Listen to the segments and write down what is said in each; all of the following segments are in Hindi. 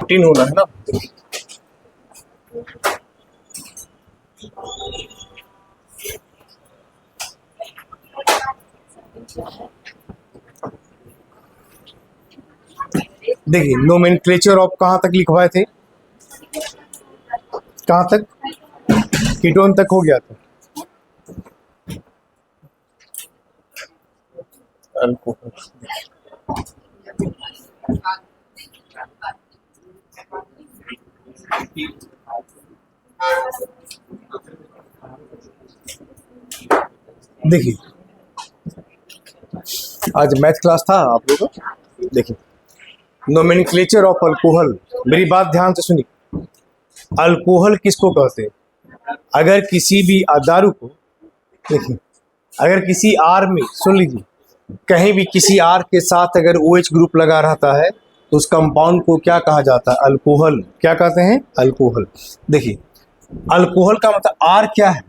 प्रोटीन होना है ना। देखिए नोमेनक्लेचर ऑफ कहाँ तक लिखवाए थे, कहाँ तक, कीटोन तक हो गया था। अल्कोहल देखिए आज मैथ क्लास था आप लोगों का। देखिए नोमेनक्लेचर ऑफ अल्कोहल, मेरी बात ध्यान से सुनिए। अल्कोहल किसको कहते हैं? अगर किसी भी दारू को, देखिए अगर किसी आर में, सुन लीजिए, कहीं भी किसी आर के साथ अगर OH ग्रुप लगा रहता है तो उस कंपाउंड को क्या कहा जाता है? अल्कोहल। क्या कहते हैं? अल्कोहल। देखिए अल्कोहल का मतलब आर क्या है?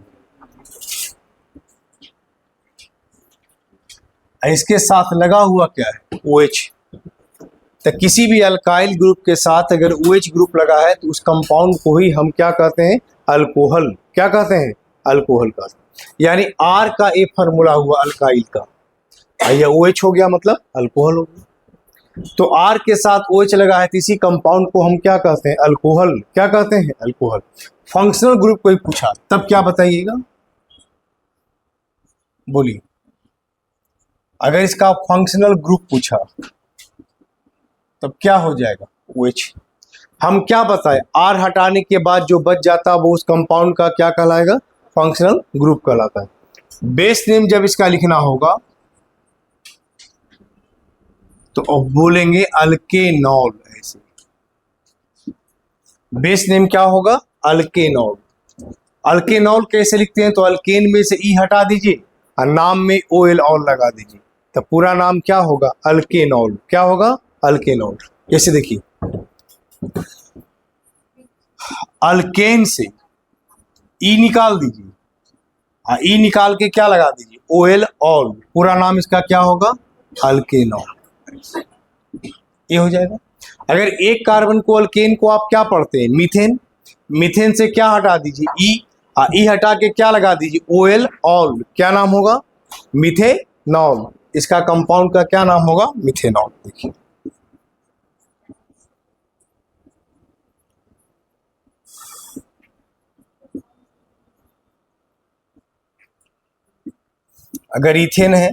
इसके साथ लगा हुआ क्या है? OH। तो किसी भी अल्काइल ग्रुप के साथ अगर OH ग्रुप लगा है तो उस कंपाउंड को ही हम क्या कहते हैं? अल्कोहल। क्या कहते हैं? अल्कोहल कहते हैं। यानी आर का ए फार्मूला हुआ अल्काइल का, ये OH हो गया मतलब अल्कोहल हो गया। तो आर के साथ OH लगा है तो इसी कंपाउंड को हम क्या कहते हैं? अल्कोहल। क्या कहते हैं? अल्कोहल। फंक्शनल ग्रुप कोई पूछा तब क्या बताइएगा? बोलिए, अगर इसका फंक्शनल ग्रुप पूछा तब क्या हो जाएगा? OH। हम क्या बताएं? आर हटाने के बाद जो बच जाता है वो उस कंपाउंड का क्या कहलाएगा? फंक्शनल ग्रुप कहलाता है। बेस नेम जब इसका लिखना होगा तो अब बोलेंगे अल्केनॉल। ऐसे बेस नेम क्या होगा? अल्केनॉल। अल्केनॉल कैसे लिखते हैं? तो अल्केन में से ई हटा दीजिए और नाम में OL और लगा दीजिए, तो पूरा नाम क्या होगा? अल्केनॉल। क्या होगा? अल्केनॉल। जैसे देखिए अल्केन से ई निकाल दीजिए, ई निकाल के क्या लगा दीजिए? OL all. पूरा नाम इसका क्या होगा? अल्केनॉल। ये हो जाएगा। अगर एक कार्बन को, अल्केन को आप क्या पढ़ते हैं? मीथेन। मीथेन से क्या हटा दीजिए? ई हटा के क्या लगा दीजिए? OL all. क्या नाम होगा? मिथेनॉल। इसका कंपाउंड का क्या नाम होगा? मिथेनॉल। देखिए अगर इथेन है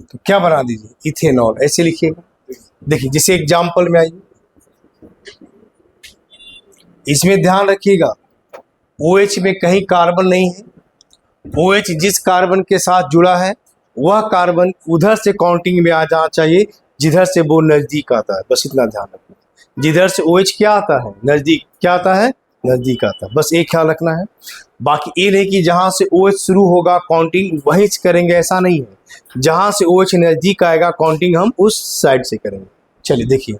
तो क्या बना दीजिए? इथेनॉल। ऐसे लिखिएगा। देखिए जिसे एग्जाम्पल में आइए, इसमें ध्यान रखिएगा OH में कहीं कार्बन नहीं है। OH जिस कार्बन के साथ जुड़ा है वह कार्बन उधर से काउंटिंग में आ जाना चाहिए जिधर से वो नजदीक आता है। बस इतना ध्यान रखना। जिधर से OH क्या आता है? नजदीक। क्या आता है? नजदीक आता है। बस एक ख्याल रखना है। बाकी ये नहीं कि जहां से OH शुरू होगा काउंटिंग वहीं से करेंगे, ऐसा नहीं है। जहां से OH नजदीक आएगा काउंटिंग हम उस साइड से करेंगे। चलिए देखिए,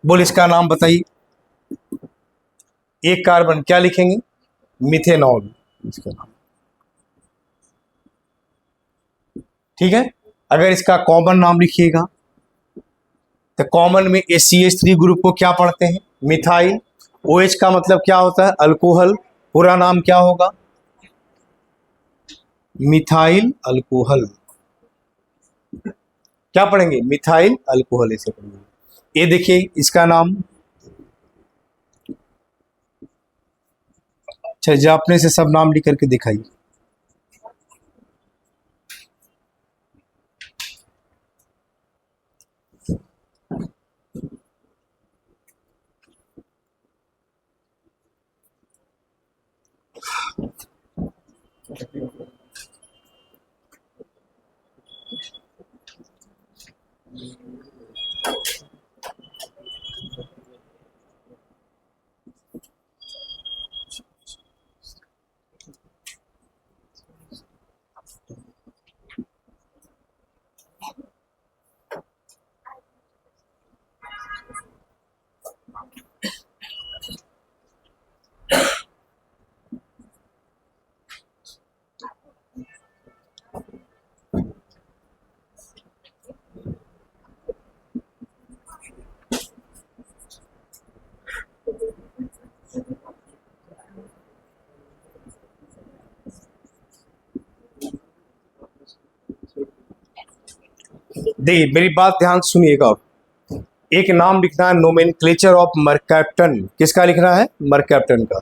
बोल इसका नाम बताइए। एक कार्बन क्या लिखेंगे? मिथेनॉल इसका नाम। ठीक है। अगर इसका कॉमन नाम लिखिएगा तो कॉमन में CH3 ग्रुप को क्या पढ़ते हैं? मिथाइल। OH का मतलब क्या होता है? अल्कोहल। पूरा नाम क्या होगा? Methyl alcohol. क्या पढ़ेंगे? मिथाइल अल्कोहल ऐसे पढ़ेंगे। ये देखिए इसका नाम। अच्छा अपने से सब नाम लिख करके दिखाइए। देखिए मेरी बात ध्यान से सुनिएगा। एक नाम लिखना है, नोमेनक्लेचर ऑफ मर्कैप्टन। किसका लिखना है? मर्कैप्टन का।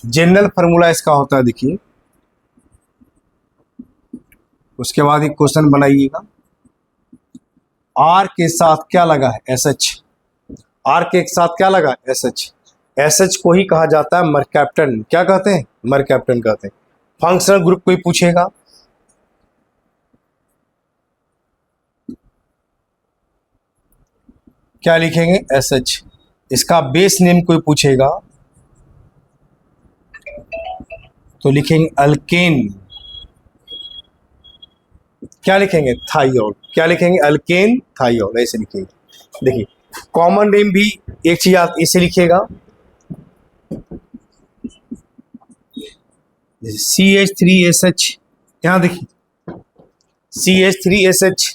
जनरल फार्मूला इसका होता है, देखिए। उसके बाद एक क्वेश्चन बनाइएगा। आर के साथ क्या लगा है? S H. आर के साथ क्या लगा? S H. एस एच को ही कहा जाता है मर्कैप्टन। क्या कहते हैं? मर्कैप्टन कहते हैं। फंक्शनल ग्रुप कोई पूछेगा, क्या लिखेंगे? S H. इसका बेस नेम कोई पूछेगा तो लिखेंगे अल्केन। क्या लिखेंगे? थाइयोल। क्या लिखेंगे? अल्केन थाइयोल, ऐसे लिखेंगे। देखिए कॉमन नेम भी एक चीज आप इसे लिखिएगा, CH3SH। यहाँ देखिए CH3SH।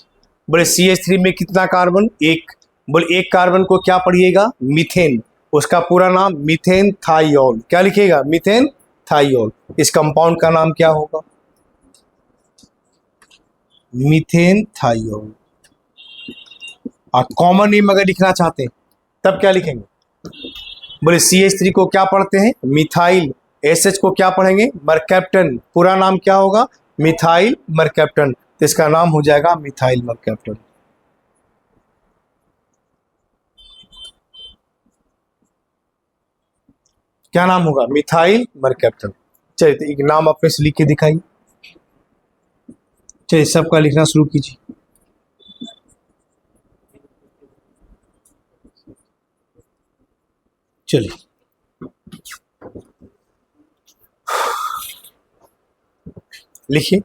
बोले CH3 में कितना कार्बन? एक। बोले एक कार्बन को क्या पढ़िएगा? मीथेन। उसका पूरा नाम मीथेन थाइयोल। क्या लिखिएगा? मीथेन थाइयोल। इस कंपाउंड का नाम क्या होगा? मीथेन थाइयोल। आप कॉमन नेम अगर लिखना चाहते हैं तब क्या लिखेंगे? बोले CH3 को क्या पढ़ते हैं? मिथाइल। SH को क्या पढ़ेंगे? मर्कैप्टन। पूरा नाम क्या होगा? Methyl mercaptan. तो इसका नाम हो जाएगा मिथाइल मर्कैप्टन। क्या नाम होगा? Methyl mercaptan. चलिए तो एक नाम अपने से लिख के दिखाइए। चलिए सबका लिखना शुरू कीजिए। चलिए लिखिए।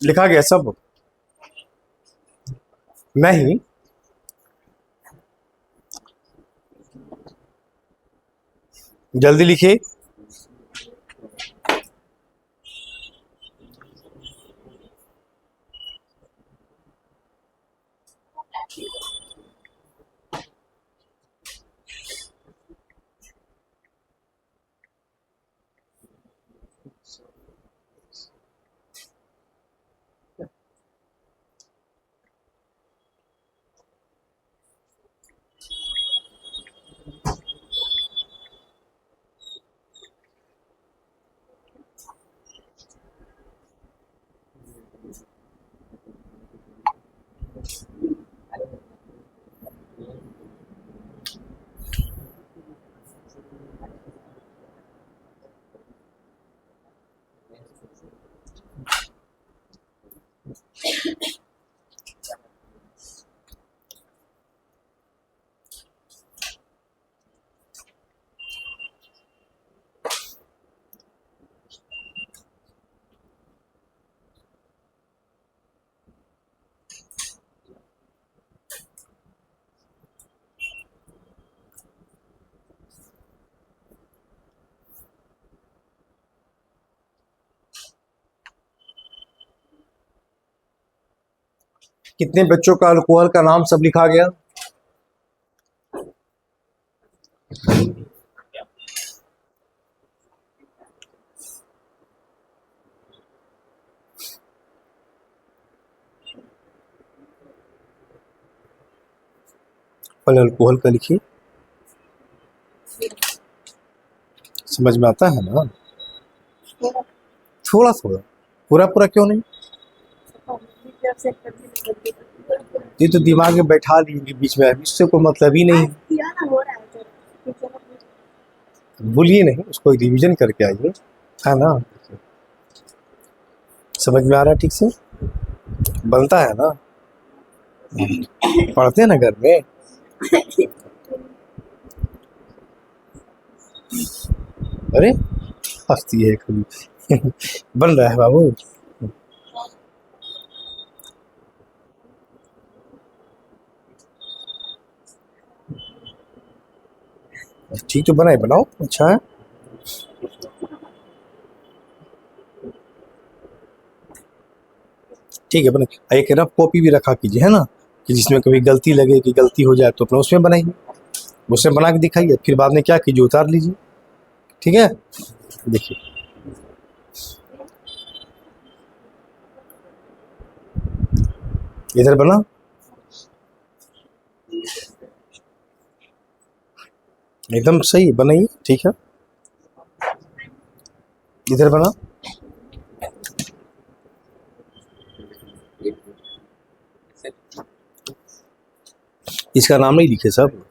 लिखा गया सब? नहीं, जल्दी लिखिए। कितने बच्चों का अल्कोहल का नाम सब लिखा गया? पहले अल्कोहल का लिखिए, समझ में आता है ना? थोड़ा थोड़ा, पूरा पूरा क्यों नहीं? ये तो दिमाग में बैठा लेंगे बीच में, इससे कोई मतलब ही नहीं। भूलिए नहीं, उसको रिवीजन करके आइए, है ना? समझ में आ रहा है ठीक से? बनता है ना? पढ़ते हैं ना घर में? अरे हंसती है कभी। बन रहा है बाबू। ठीक तो बनाए, बनाओ, अच्छा है। ठीक है, बने एक रफ कॉपी भी रखा कीजिए, है ना, कि जिसमें कभी गलती लगे कि गलती हो जाए तो अपना उसमें बनाइए, उसमें बना के दिखाइए, फिर बाद में क्या कीजिए, उतार लीजिए। ठीक है, देखिए इधर बना, एकदम सही बनाइए, ठीक है। इधर बना, इसका नाम नहीं लिखे सब?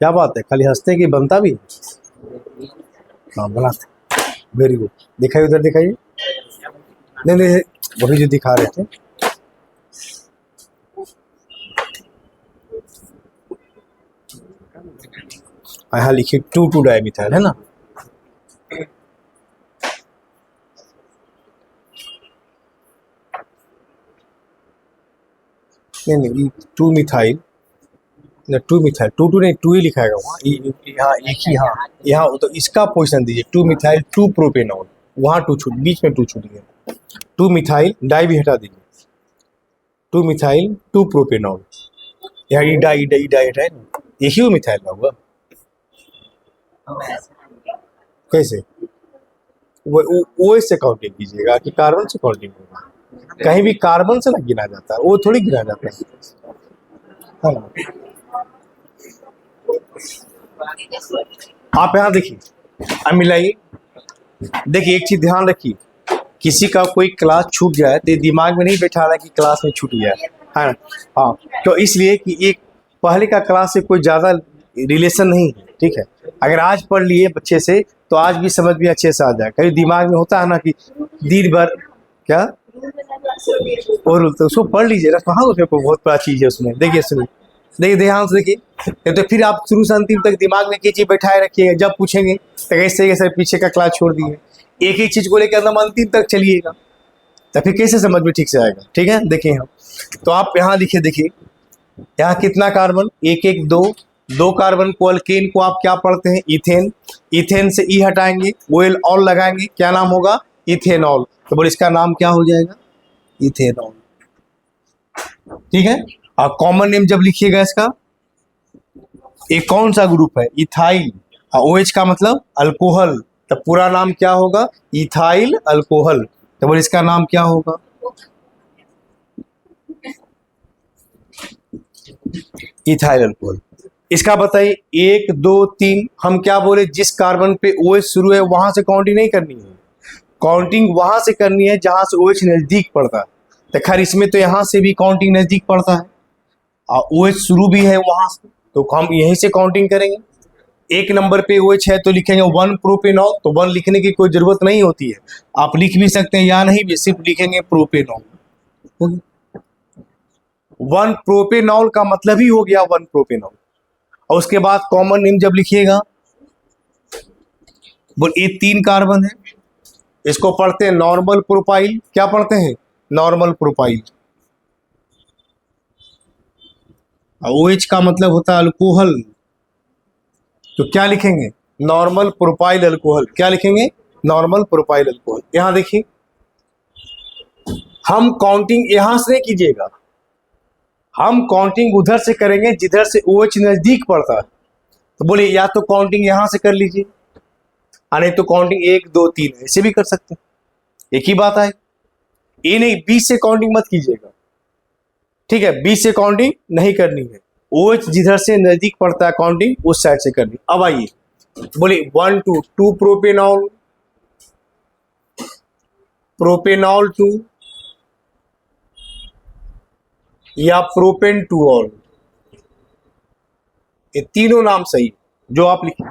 क्या बात है, खाली हंसते कि बनता भी? हाँ बनाते, वेरी गुड। दिखाइए, उधर दिखाइए। नहीं नहीं, वही जो दिखा रहे थे। यहाँ लिखिए 2,2 डायमिथाइल, है ना? नहीं नहीं, 2 मिथाइल, 2 मिथाइल, 2 नहीं, 2 ही लिखाएगा वहाँ, यहाँ एक ही, हाँ यहाँ तो इसका पोजीशन दीजिए, 2 मिथाइल 2 प्रोपेनॉल, वहाँ 2 छूट, बीच में 2 छूट गया। 2 मिथाइल, डाई भी हटा दीजिए, 2 मिथाइल 2 प्रोपेनॉल, यहाँ ई डाई है ना, एक ही मिथाइल का होगा। कैसे? वो इससे काउंटिंग कीजिएगा कि कार्बन से काउंटिंग होगा? कहीं भी कार्बन से ना गिना जाता है, वो थोड़ी गिना जाता है ना? आप यहाँ देखिए, अब मिलाइए, देखिए एक चीज ध्यान रखिए, किसी का कोई क्लास छूट जाए तो दिमाग में नहीं बैठा रहा कि क्लास में छूट गया है ना? हाँ, तो इसलिए कि एक पहले का क्लास से कोई ज़्यादा रिलेशन नहीं है, ठीक है। अगर आज पढ़ लिए बच्चे से तो आज भी समझ में अच्छे से आ जाए। कभी दिमाग में होता है ना कि दिन भर क्या और तो उसको पढ़ लीजिए ना, कहाँ उसमें बहुत बड़ा चीज़ है उसमें। देखिए सुनिए, देखिए ध्यान से देखिए, तो फिर आप शुरू से अंतिम तक दिमाग में कीजिए, बैठाए रखिएगा, जब पूछेंगे तो कैसे सर पीछे का क्लास छोड़ दिए, एक एक चीज को लेकर एकदम अंतिम तक चलिएगा तो फिर कैसे समझ में ठीक से आएगा। ठीक है, देखिए हम तो आप यहाँ लिखिए, देखिए यहाँ कितना कार्बन, एक एक दो, दो कार्बन को अल्केन को आप क्या पढ़ते हैं, इथेन। इथेन से ई हटाएंगे, ओएल ऑल लगाएंगे, क्या नाम होगा, इथेनॉल। तो बोले इसका नाम क्या हो जाएगा, इथेनॉल। ठीक है, और कॉमन नेम जब लिखिएगा इसका, एक कौन सा ग्रुप है, इथाइल, और OH का मतलब अल्कोहल, तो पूरा नाम क्या होगा, इथाइल अल्कोहल। तो बोले इसका नाम क्या होगा, इथाइल अल्कोहल। इसका बताइए, एक दो तीन, हम क्या बोले, जिस कार्बन पे OH शुरू है वहां से काउंटिंग नहीं करनी है, काउंटिंग वहां से करनी है जहां से OH नजदीक पड़ता है। तो खैर इसमें तो यहां से भी काउंटिंग नजदीक पड़ता है और OH शुरू भी है वहां से, तो हम यहीं से काउंटिंग करेंगे। एक नंबर पे OH है तो लिखेंगे 1 प्रोपेनॉल, तो 1 लिखने की कोई जरूरत नहीं होती है, आप लिख भी सकते हैं या नहीं भी, सिर्फ लिखेंगे प्रोपेनॉल। 1 प्रोपेनॉल का मतलब ही हो गया 1 प्रोपेनॉल। और उसके बाद कॉमन नेम जब लिखिएगा, बोल ये 3 कार्बन है, इसको पढ़ते हैं नॉर्मल प्रोपाइल। क्या पढ़ते हैं, नॉर्मल प्रोपाइल। OH का मतलब होता है अल्कोहल, तो क्या लिखेंगे, नॉर्मल प्रोपाइल अल्कोहल। क्या लिखेंगे, नॉर्मल प्रोपाइल अल्कोहल। यहां देखिए, हम काउंटिंग यहां से नहीं कीजिएगा, हम काउंटिंग उधर से करेंगे जिधर से OH नजदीक पड़ता है। तो बोलिए या तो काउंटिंग यहां से कर लीजिए, नहीं तो काउंटिंग 1 2 3 ऐसे भी कर सकते हैं, एक ही बात है। ए नहीं, बी से काउंटिंग मत कीजिएगा, ठीक है, बी से काउंटिंग नहीं करनी है, OH जिधर से नजदीक पड़ता है काउंटिंग उस साइड से करनी। अब आइए बोलिए 1 2 2 प्रोपेनॉल, प्रोपेनॉल 2 या प्रोपेन 2 ऑल, ये तीनों नाम सही जो आप लिखे,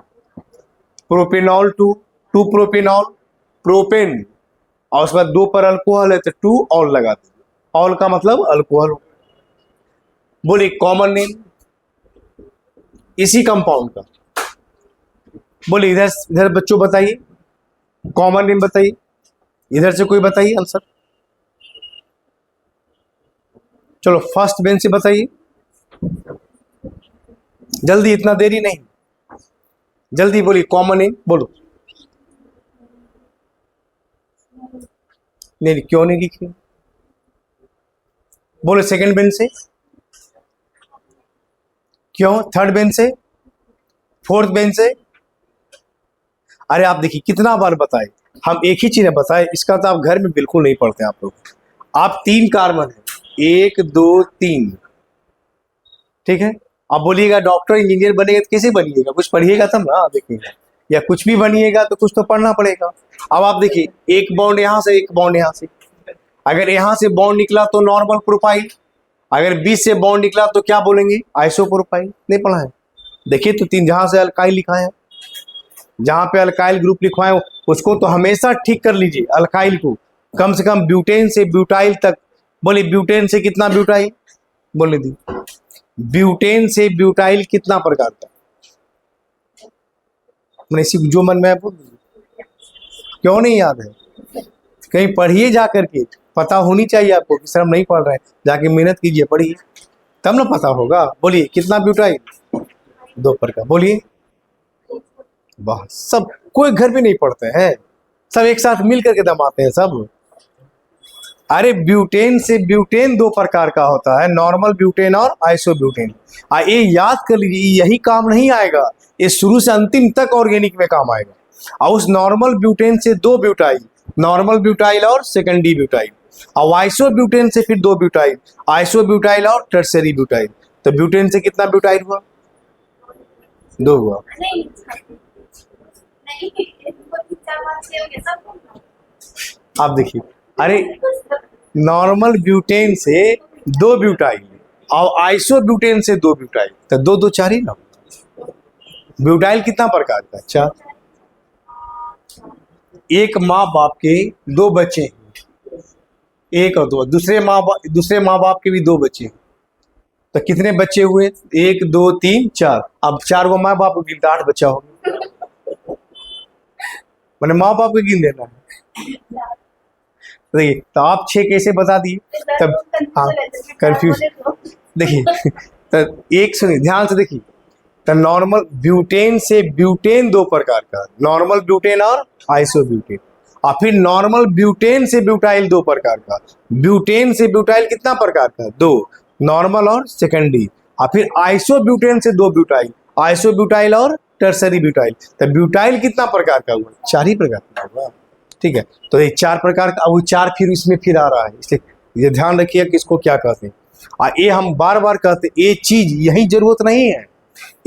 प्रोपेनॉल 2 2 प्रोपेनॉल, प्रोपेन, और उसके बाद 2 पर अल्कोहल है तो 2 ऑल लगा दीजिए, ऑल का मतलब अल्कोहल। बोलिए कॉमन नेम इसी कंपाउंड का, बोलिए इधर इधर बच्चों बताइए, कॉमन नेम बताइए, इधर से कोई बताइए आंसर। चलो फर्स्ट बेंच से बताइए, जल्दी, इतना देरी नहीं, जल्दी बोलिए कॉमन नेम बोलो। नहीं क्यों नहीं लिखी, बोलो सेकंड बेंच से, क्यों, थर्ड बेंच से, फोर्थ बेंच से। अरे आप देखिए कितना बार बताए, हम एक ही चीज बताए, इसका तो आप घर में बिल्कुल नहीं पढ़ते आप लोग। आप 3 कार्बन है, 1 2 3, ठीक है। अब बोलिएगा डॉक्टर इंजीनियर बनेगा तो कैसे बनिएगा, कुछ पढ़िएगा तब ना देखिएगा, या कुछ भी बनिएगा तो कुछ तो पढ़ना पड़ेगा। अब आप देखिए, एक बॉन्ड यहां से, एक बॉन्ड यहां से, अगर यहां से बॉन्ड निकला तो नॉर्मल प्रोफाइल, अगर बीच से बॉन्ड निकला तो क्या बोलेंगे, आइसोप्रोपाइल। नहीं पढ़ा है, देखिए तो 3 जहां से अल्काइल लिखा है, जहां पे अल्काइल ग्रुप लिखवाए उसको तो हमेशा ठीक कर लीजिए, अल्काइल को कम से कम ब्यूटेन से ब्यूटाइल तक। बोले ब्यूटेन से कितना ब्यूटाइल, बोले दी ब्यूटेन से ब्यूटाइल कितना प्रकार का, मैंने जो मन में है बोल दीजिए, क्यों नहीं याद है, कहीं पढ़िए जा करके, पता होनी चाहिए आपको कि सर हम नहीं पढ़ रहे हैं, जाके मेहनत कीजिए पढ़िए तब ना पता होगा। बोलिए कितना ब्यूटाइल, 2 प्रकार, बोलिए। वाह, सब कोई घर भी नहीं पढ़ते हैं, सब एक साथ मिल करके दमाते हैं सब। अरे ब्यूटेन से ब्यूटेन 2 प्रकार का होता है, नॉर्मल ब्यूटेन और आइसोब्यूटेन। ये याद कर लीजिए, यही काम नहीं आएगा, ये शुरू से अंतिम तक ऑर्गेनिक में काम आएगा। और उस नॉर्मल ब्यूटेन से 2 ब्यूटाइल, नॉर्मल ब्यूटाइल और सेकेंडरी ब्यूटाइल, और आइसोब्यूटेन से फिर 2 ब्यूटाइल, आइसोब्यूटाइल और टर्सरी ब्यूटाइल। तो ब्यूटेन से कितना ब्यूटाइल हुआ, 2 हुआ। आप देखिए, अरे नॉर्मल ब्यूटेन से 2 ब्यूटाइल और आइसोब्यूटेन से 2 ब्यूटाइल, तो 2 2 4 ही ना। ब्यूटाइल कितना प्रकार का, 4। एक माँ बाप के 2 बच्चे हैं, 1 और 2, दूसरे माँ बाप के भी 2 बच्चे हैं, तो कितने बच्चे हुए, 1 2 3 4। अब 4 वो माँ बाप को 8 बच्चा हो गया, मैंने माँ बाप को गिन देना है। देखिए तो आप 6 कैसे बता दिए तब। हाँ कंफ्यूज। देखिए तो एक सुनिए ध्यान से देखिए, तो नॉर्मल ब्यूटेन से ब्यूटेन 2 प्रकार का, नॉर्मल ब्यूटेन और आइसोब्यूटेन। और फिर नॉर्मल ब्यूटेन से ब्यूटाइल 2 प्रकार का, ब्यूटेन से ब्यूटाइल कितना प्रकार का 2, नॉर्मल और सेकेंडरी। और फिर आइसोब्यूटेन से 2 ब्यूटाइल, आइसोब्यूटाइल और टर्सरी ब्यूटाइल। तो ब्यूटाइल कितना प्रकार का हुआ, 4 ही प्रकार का हुआ। ठीक है, तो ये 4 प्रकार का, वो 4 फिर इसमें फिर आ रहा है, इसलिए ये ध्यान रखिए कि इसको क्या कहते हैं। और ये हम बार बार कहते हैं, ये चीज यही जरूरत नहीं है,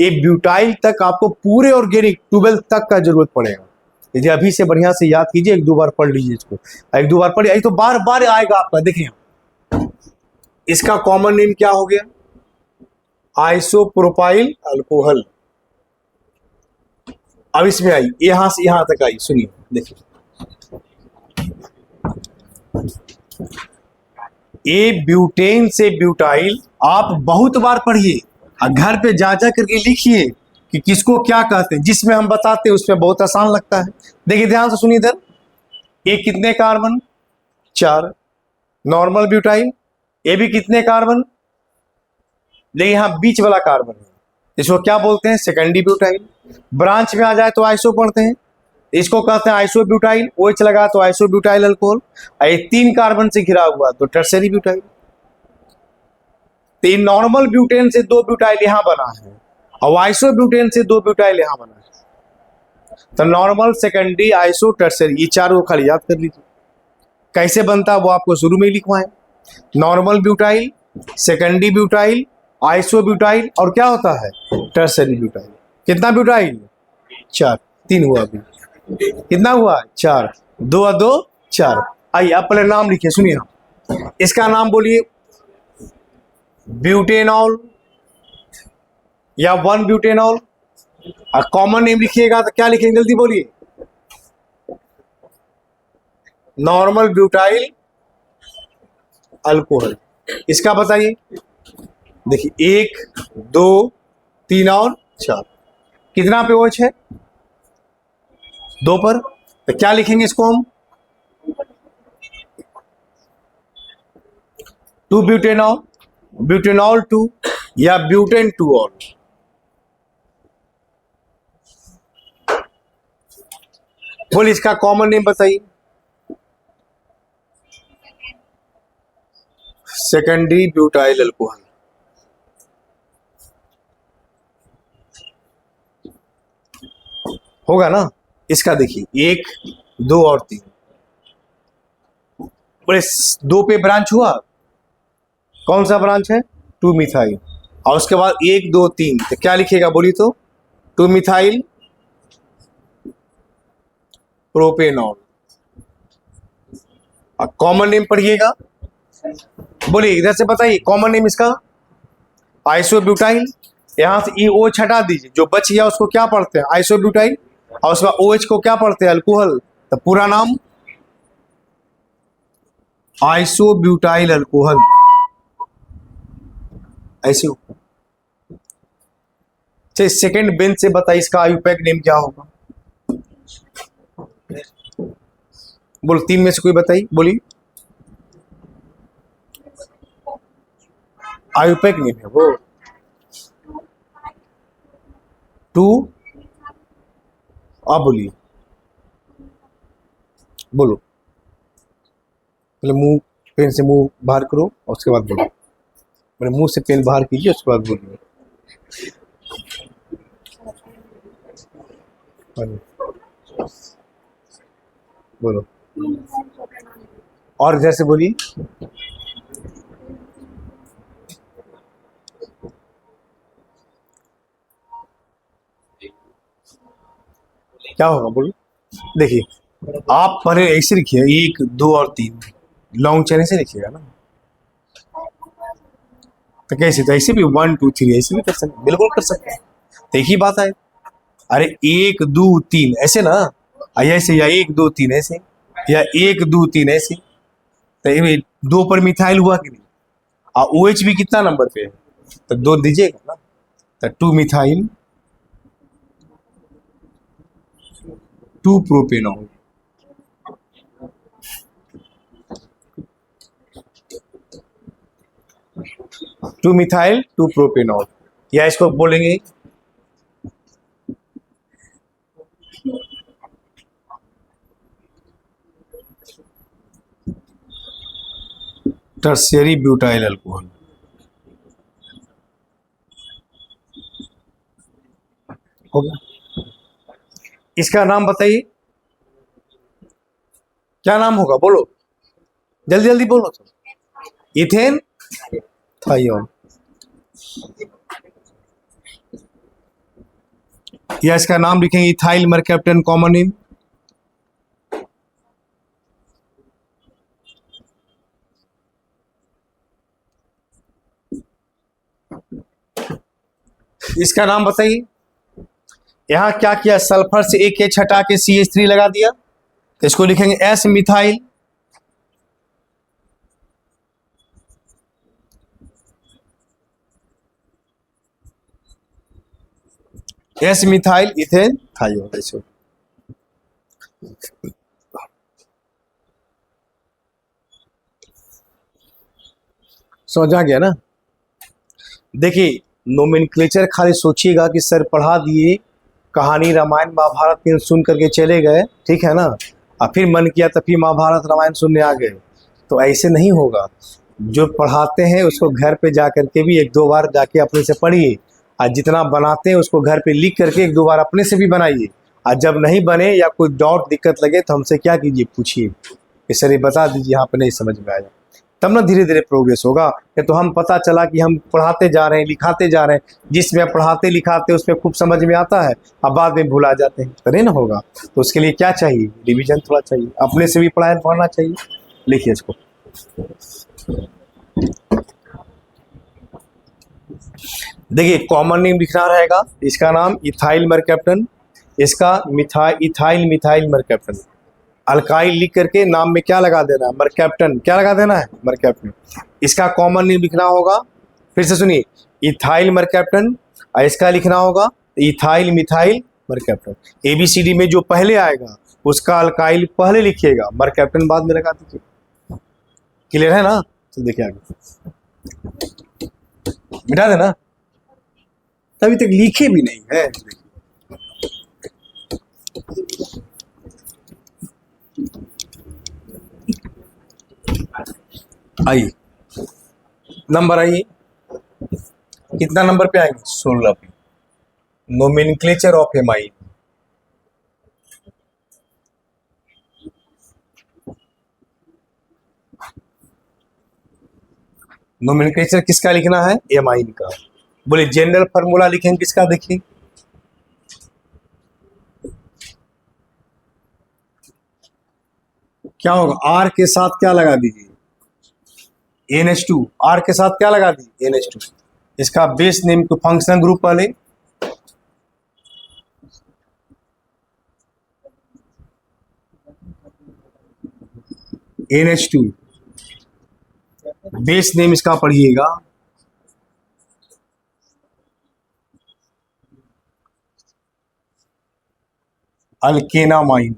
ये ब्यूटाइल तक आपको पूरे ऑर्गेनिक 12 तक का जरूरत पड़ेगा। यदि अभी से बढ़िया से याद कीजिए, 1-2 बार पढ़ लीजिए इसको, 1-2 बार पढ़िए, तो बार बार आएगा आपका। देखिए इसका कॉमन नेम क्या हो गया, आइसोप्रोपाइल अल्कोहल। अब इसमें आई, यहां से यहां तक आई, सुनिए देखिए, ए ब्यूटेन से ब्यूटाइल आप बहुत बार पढ़िए और घर पे जा जा करके लिखिए कि किसको क्या कहते हैं। जिसमें हम बताते हैं उसमें बहुत आसान लगता है। देखिए ध्यान से सुनिए इधर, ए कितने कार्बन 4, नॉर्मल ब्यूटाइल, ए भी कितने कार्बन, देखिए यहाँ बीच वाला कार्बन है, इसको क्या बोलते हैं सेकेंडरी ब्यूटाइल। ब्रांच में आ जाए तो आइसो पढ़ते हैं, इसको कहते हैं आइसोब्यूटाइल, OH लगा तो आइसोब्यूटाइल अल्कोहल। ये 3 कार्बन से घिरा हुआ तो टर्सरी ब्यूटाइल। 3 नॉर्मल ब्यूटेन से 2 ब्यूटाइल यहां बना है और आइसोब्यूटेन से 2 ब्यूटाइल यहां बना है। तो नॉर्मल, सेकेंडरी, आइसो, टर्सरी, ये 4 को खाली याद कर लीजिए। कैसे बनता है वो आपको शुरू में ही लिखवाएं, normal butyl, secondary butyl, isobutyl और क्या होता है टर्सरी ब्यूटाइल। कितना ब्यूटाइल 4, 3 हुआ अभी, कितना हुआ 4, 2 और 2 4। आइए आप पहले नाम लिखिए, सुनिए इसका नाम बोलिए, ब्यूटेनॉल या 1 ब्यूटेनॉल। और कॉमन नेम लिखिएगा तो क्या लिखेंगे जल्दी बोलिए, नॉर्मल ब्यूटाइल अल्कोहल। इसका बताइए, देखिए 1 2 3 और 4, कितना पे OH है 2 पर, तो क्या लिखेंगे इसको हम 2 ब्यूटेनॉल, ब्यूटेनॉल 2 या ब्यूटेन 2 ऑल। बोलिए इसका कॉमन नेम बताइए, सेकेंडरी ब्यूटाइल अल्कोहल। होगा ना। इसका देखिए 1 2 और 3, बोले 2 पे ब्रांच हुआ, कौन सा ब्रांच है 2 मिथाइल। और उसके बाद 1 2 3, तो क्या लिखेगा बोलिए तो 2 मिथाइल प्रोपेनॉल। और कॉमन नेम पढ़िएगा, बोलिए इधर से बताइए कॉमन नेम इसका आइसोब्यूटाइल। यहां से OH हटा दीजिए, जो बच गया उसको क्या पढ़ते हैं आइसोब्यूटाइल, और उसका OH को क्या पढ़ते हैं अल्कोहल। तो पूरा नाम आइसोब्यूटाइल अल्कोहल। ऐसे सेकेंड बेंच से बताइए इसका आयुपैक नेम क्या होगा, बोलो 3 में से कोई बताइए, बोलिए आयुपैक नेम है वो 2। आप बोलिए, बोलो पहले मुंह, पेन से मुंह बाहर करो और उसके बाद बोलो, मेरे मुंह से पेन बाहर कीजिए उसके बाद बोलिए। बोलो और इधर से बोलिए, क्या होगा बोलो। देखिए आप पहले ऐसे लिखिए 1 2 और 3, लॉन्ग चेन से लिखिएगा ना, तो कैसे, तो ऐसे भी 1 2 3 ऐसे भी कर सकते, बिल्कुल कर सकते हैं। तो एक ही बात है, अरे 1 2 3 ऐसे ना, ऐसे या 1 2 3 ऐसे, या 1 2 3 ऐसे। तो ये 2 पर मिथाइल हुआ कि नहीं, और OH भी कितना नंबर पे है, तो 2 दीजिएगा ना, तो 2 methyl to propanol. Two methyl to propanol, या इसको बोलेंगे टर्शियरी ब्यूटाइल अल्कोहल। हो गया। इसका नाम बताइए, क्या नाम होगा, बोलो जल्दी जल्दी बोलो तो। इथेन थाइयोन, या इसका नाम लिखेंगे इथाइल मरकैप्टन, कॉमन नेम। इसका नाम बताइए। यहां क्या किया, सल्फर से एक एच हटा के CH3 लगा दिया, तो इसको लिखेंगे S methyl. S methyl ethane thione. ऐसे समझ आ गया ना। देखिए, नोमेनक्लेचर खाली सोचिएगा कि सर पढ़ा दिए, कहानी रामायण महाभारत सुन करके चले गए, ठीक है ना, और फिर मन किया तो फिर महाभारत रामायण सुनने आ गए, तो ऐसे नहीं होगा। जो पढ़ाते हैं उसको घर पे जा करके भी एक दो बार जाके अपने से पढ़िए, और जितना बनाते हैं उसको घर पे लिख करके एक दो बार अपने से भी बनाइए, और जब नहीं बने या कोई डाउट दिक्कत लगे तो हमसे क्या कीजिए, पूछिए कि सर ये बता दीजिए, यहाँ पे नहीं समझ में आया, तब ना धीरे धीरे प्रोग्रेस होगा। ये तो हम पता चला कि हम पढ़ाते जा रहे हैं, लिखाते जा रहे हैं, जिसमें पढ़ाते लिखाते उसमें खूब समझ में आता है, अब बाद में भुला जाते हैं, तो नहीं ना होगा। तो उसके लिए क्या चाहिए, रिवीजन थोड़ा चाहिए, अपने से भी पढ़ना चाहिए। लिखिए इसको, देखिए कॉमन नेम लिखना रहेगा, इसका नाम इथाइल मरकैप्टन, इसका इथाइल मिथाइल मरकैप्टन। अल्काइल लिख करके नाम में क्या लगा देना है, मरकैप्टन, क्या लगा देना है, मरकैप्टन। इसका कॉमन नेम लिखना होगा, फिर से सुनिए, इथाइल मरकैप्टन, और इसका लिखना होगा इथाइल मिथाइल मरकैप्टन। ABCD में जो पहले आएगा उसका अल्काइल पहले लिखिएगा, मरकैप्टन बाद में लगा दीजिए। क्लियर है ना। तो देखिए आगे, मिटा देना, अभी तक लिखे भी नहीं है। आइए नंबर, आइए कितना नंबर पे आएंगे, 16 पे। Nomenclature of amine. नोमेनक्लेचर किसका लिखना है, एमाइन का। बोले जनरल फार्मूला लिखेंगे किसका, देखिए क्या होगा, R के साथ क्या लगा दीजिए, NH2। R के साथ क्या लगा दीजिए, NH2। इसका बेस नेम को फंक्शनल ग्रुप वाले, NH2। बेस नेम इसका पढ़िएगा, अल्केनामाइन।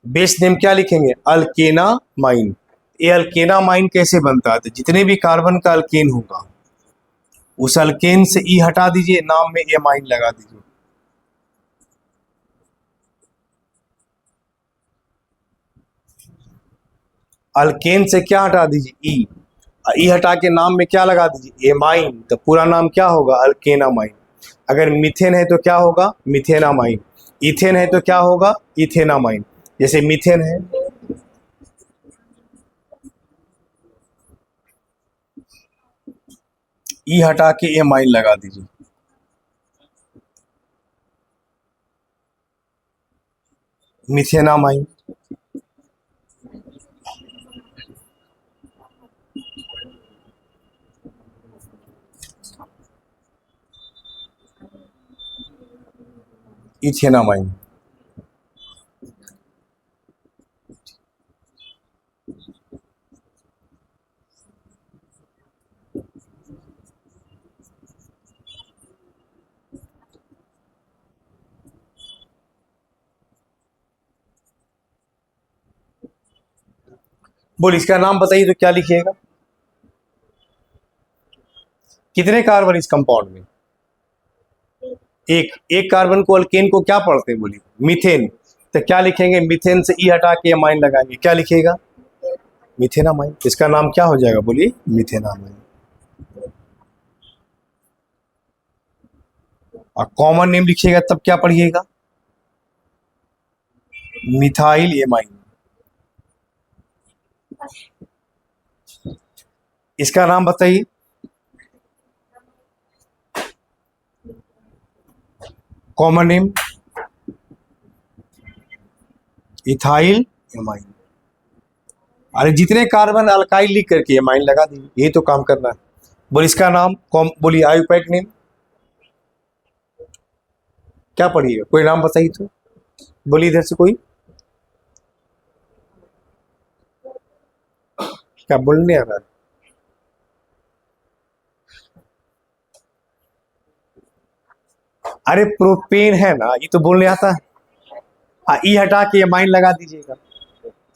बेस नेम क्या लिखेंगे, अल्केनामाइन। ये अल्केनामाइन कैसे बनता है, तो जितने भी कार्बन का अल्केन होगा उस अल्केन से ई हटा दीजिए, नाम में एमाइन लगा दीजिए। अल्केन से क्या हटा दीजिए, ई हटा के नाम में क्या लगा दीजिए, एमाइन, तो पूरा नाम क्या होगा, अल्केनामाइन। अगर मीथेन है तो क्या होगा, मिथेनामाइन। इथेन है तो क्या होगा, इथेनामाइन। जैसे मीथेन है, ई हटा के एमाइन लगा दीजिए, मिथेनामाइन। इथेनामाइन। बोल इसका नाम बताइए तो क्या लिखिएगा? कितने कार्बन इस कंपाउंड में? एक कार्बन को, अल्केन को क्या पढ़ते हैं बोलिए? मीथेन। तो क्या लिखेंगे? मीथेन से ई हटा के अमाइन लगाएंगे, क्या लिखेगा? मीथेनामाइन। इसका नाम क्या हो जाएगा बोलिए? मीथेनामाइन। और कॉमन नेम लिखिएगा तब क्या पढ़िएगा? Methyl amine. इसका नाम बताइए। Common name ethyl amine. अरे जितने कार्बन अल्काइल लिख करके एमाइन लगा दीजिए, यही तो काम करना है। बोल इसका नाम बोलिए आयुपैक नेम क्या पढ़िएगा? कोई नाम बताइए तो बोलिए इधर से कोई। क्या बोलने आ रहा है? अरे प्रोपेन है ना, ये तो बोलने आता है। ई हटा के एमाइन लगा दीजिएगा,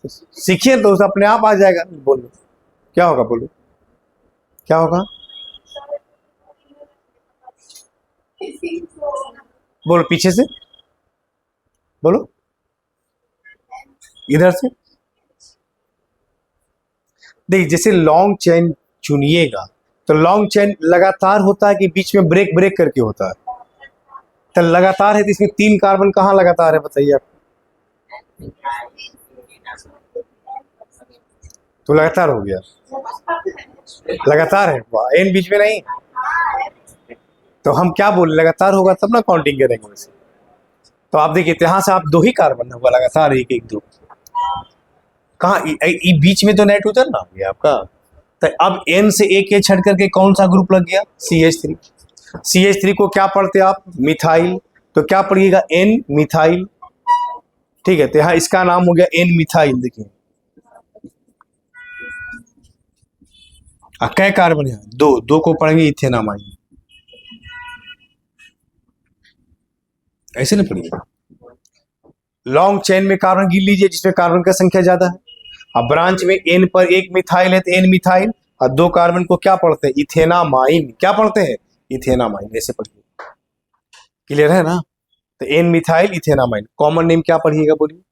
सीखिए तो अपने आप आ जाएगा। बोलो क्या होगा? बोलो क्या होगा? बोलो पीछे से बोलो, इधर से। देखिए जैसे लॉन्ग चेन चुनिएगा तो लॉन्ग चेन लगातार होता है कि बीच में ब्रेक ब्रेक करके होता है? तो लगातार है तो इसमें 3 कार्बन कहाँ लगातार है बताइए आप? तो लगातार हो गया, लगातार है, एन बीच में नहीं। तो हम क्या बोले? लगातार होगा तब ना काउंटिंग करेंगे वैसे। तो आप देखिए यहाँ से आप 2 ही कार्बन होगा लगातार, 1 1 2। कहाँ बीच में तो नाइट्रोजन ना हो गया आपका। तो अब N से एक ए छट करके कौन सा ग्रुप लग गया? CH3। CH3 को क्या पढ़ते आप? मिथाइल। तो क्या पढ़िएगा? N methyl. ठीक है, तो यहाँ इसका नाम हो गया N मिथाइल। देखिए कै कार्बन है? 2। 2 को पढ़ेंगे इथेनामाइन। ऐसे नहीं पढ़िएगा। लॉन्ग चेन में कार्बन गिन लीजिए जिसमें कार्बन का संख्या ज्यादा है। अब ब्रांच में N पर 1 मिथाइल है तो N मिथाइल, और 2 कार्बन को क्या पढ़ते हैं? इथेनामाइन। क्या पढ़ते हैं? इथेनामाइन। ऐसे पढ़िए, क्लियर है ना? तो N methyl ethanamine. Common name क्या पढ़िएगा बोलिए?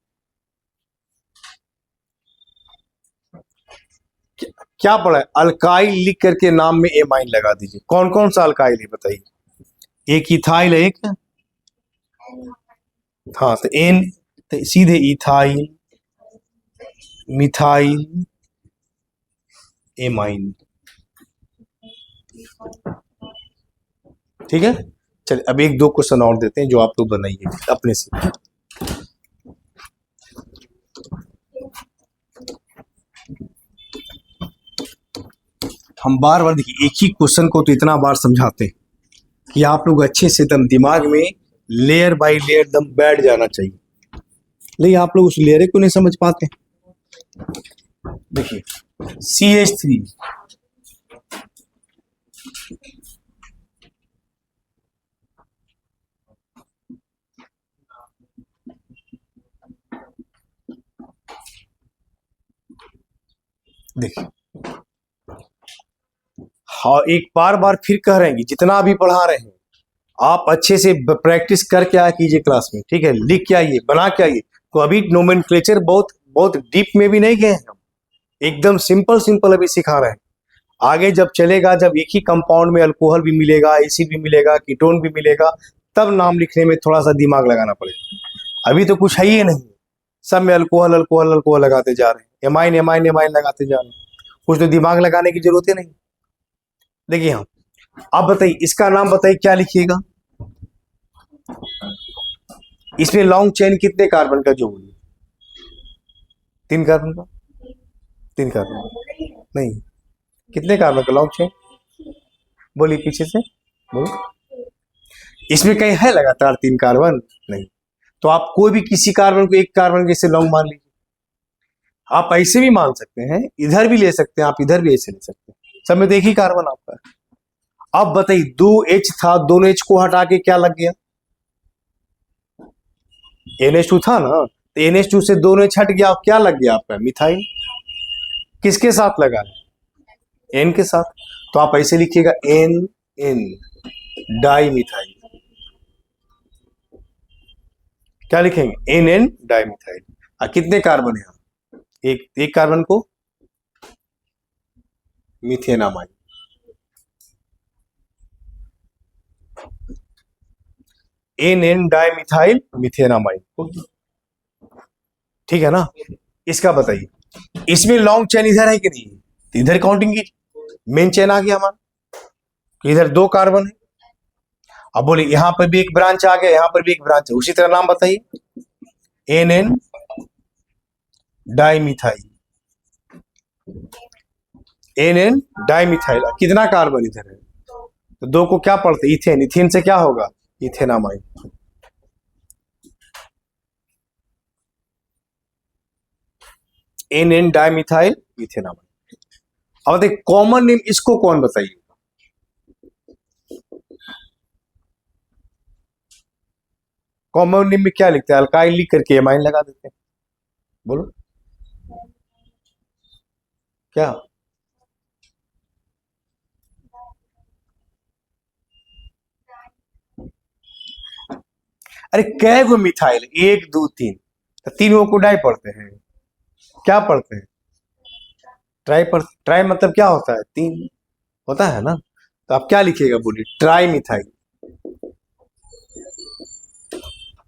क्या पढ़ा है? अल्काइल लिख करके नाम में एमाइन लगा दीजिए। कौन कौन सा अल्काइल है बताइए? एक इथाइल है, एक हाँ, तो एन तो सीधे इथाइल मिथाइल एमाइन। ठीक है, चलिए अब 1 2 क्वेश्चन और देते हैं जो आप लोग बनाइए अपने से। हम बार बार देखिए एक ही क्वेश्चन को तो इतना बार समझाते हैं कि आप लोग अच्छे से दम दिमाग में लेयर बाय लेयर दम बैठ जाना चाहिए, लेकिन आप लोग उस लेयर को नहीं समझ पाते। देखिए CH3 देखिए, हाँ एक बार बार फिर कह रहे हैं कि जितना भी पढ़ा रहे हैं आप अच्छे से प्रैक्टिस करके आया कीजिए क्लास में। ठीक है, लिख के आइए, बना के आइए। तो अभी नोमेनक्लेचर बहुत बहुत डीप में भी नहीं गए हैं हम, एकदम सिंपल सिंपल अभी सिखा रहे हैं। आगे जब चलेगा, जब एक ही कंपाउंड में अल्कोहल भी मिलेगा, एसिड भी मिलेगा, कीटोन भी मिलेगा, तब नाम लिखने में थोड़ा सा दिमाग लगाना पड़ेगा। अभी तो कुछ है ही नहीं, सब में अल्कोहल अल्कोहल अल्कोहल लगाते जा रहे हैं, एमाइन एमाइन एमाइन लगाते जा रहे हैं, कुछ तो दिमाग लगाने की जरूरत ही नहीं। देखिए हाँ, आप बताइए इसका नाम बताइए, क्या लिखिएगा? इसमें लॉन्ग चेन कितने कार्बन का जो बोलिए? 3 कार्बन का। 3 कार्बन नहीं, कितने कार्बन का लॉन्ग चेन बोलिए पीछे से बोलो। इसमें कहीं है लगातार 3 कार्बन? नहीं। तो आप कोई भी किसी कार्बन को एक कार्बन के से लॉन्ग मान लीजिए। आप ऐसे भी मान सकते हैं, इधर भी ले सकते हैं, आप इधर भी ऐसे ले सकते हैं, सब में तो एक ही कार्बन आपका। अब बताइए 2H था, दोनों H को हटा के क्या लग गया? NH2 था ना, तो NH2 से दोनों H हट गया, क्या लग गया आपका? मिथाइल। किसके साथ लगा है? एन के साथ। तो आप ऐसे लिखिएगा एन एन डाई मिथाइल। क्या लिखेंगे? N N dimethyl. कितने कार्बन है यहाँ? एक कार्बन को methanamine. N N dimethyl methanamine. ठीक है ना? इसका बताइए, इसमें लॉन्ग चेन इधर है कि नहीं? तो इधर काउंटिंग की मेन चेन आ गया हमारा। इधर 2 कार्बन है। अब बोले यहां पर भी एक ब्रांच आ गया, यहां पर भी एक ब्रांच है। उसी तरह नाम बताइए, N N dimethyl. N N dimethyl. कितना कार्बन इधर है? तो 2 को क्या पढ़ते? इथेन। इथेन से क्या होगा? Ethanamine. N N dimethyl ethanamine. अब देखिए कॉमन नेम इसको कौन बताइए? कॉमन नेम में क्या लिखते हैं? अल्काइल लिख करके एमाइन लगा देते हैं। बोलो क्या? अरे कै गो मिथाइल? 1 2 3। तो 3 को डाई पढ़ते हैं। क्या पढ़ते हैं? ट्राई पढ़ते। ट्राई मतलब क्या होता है? 3 होता है ना। तो आप क्या लिखिएगा? बोलिए। Tri methyl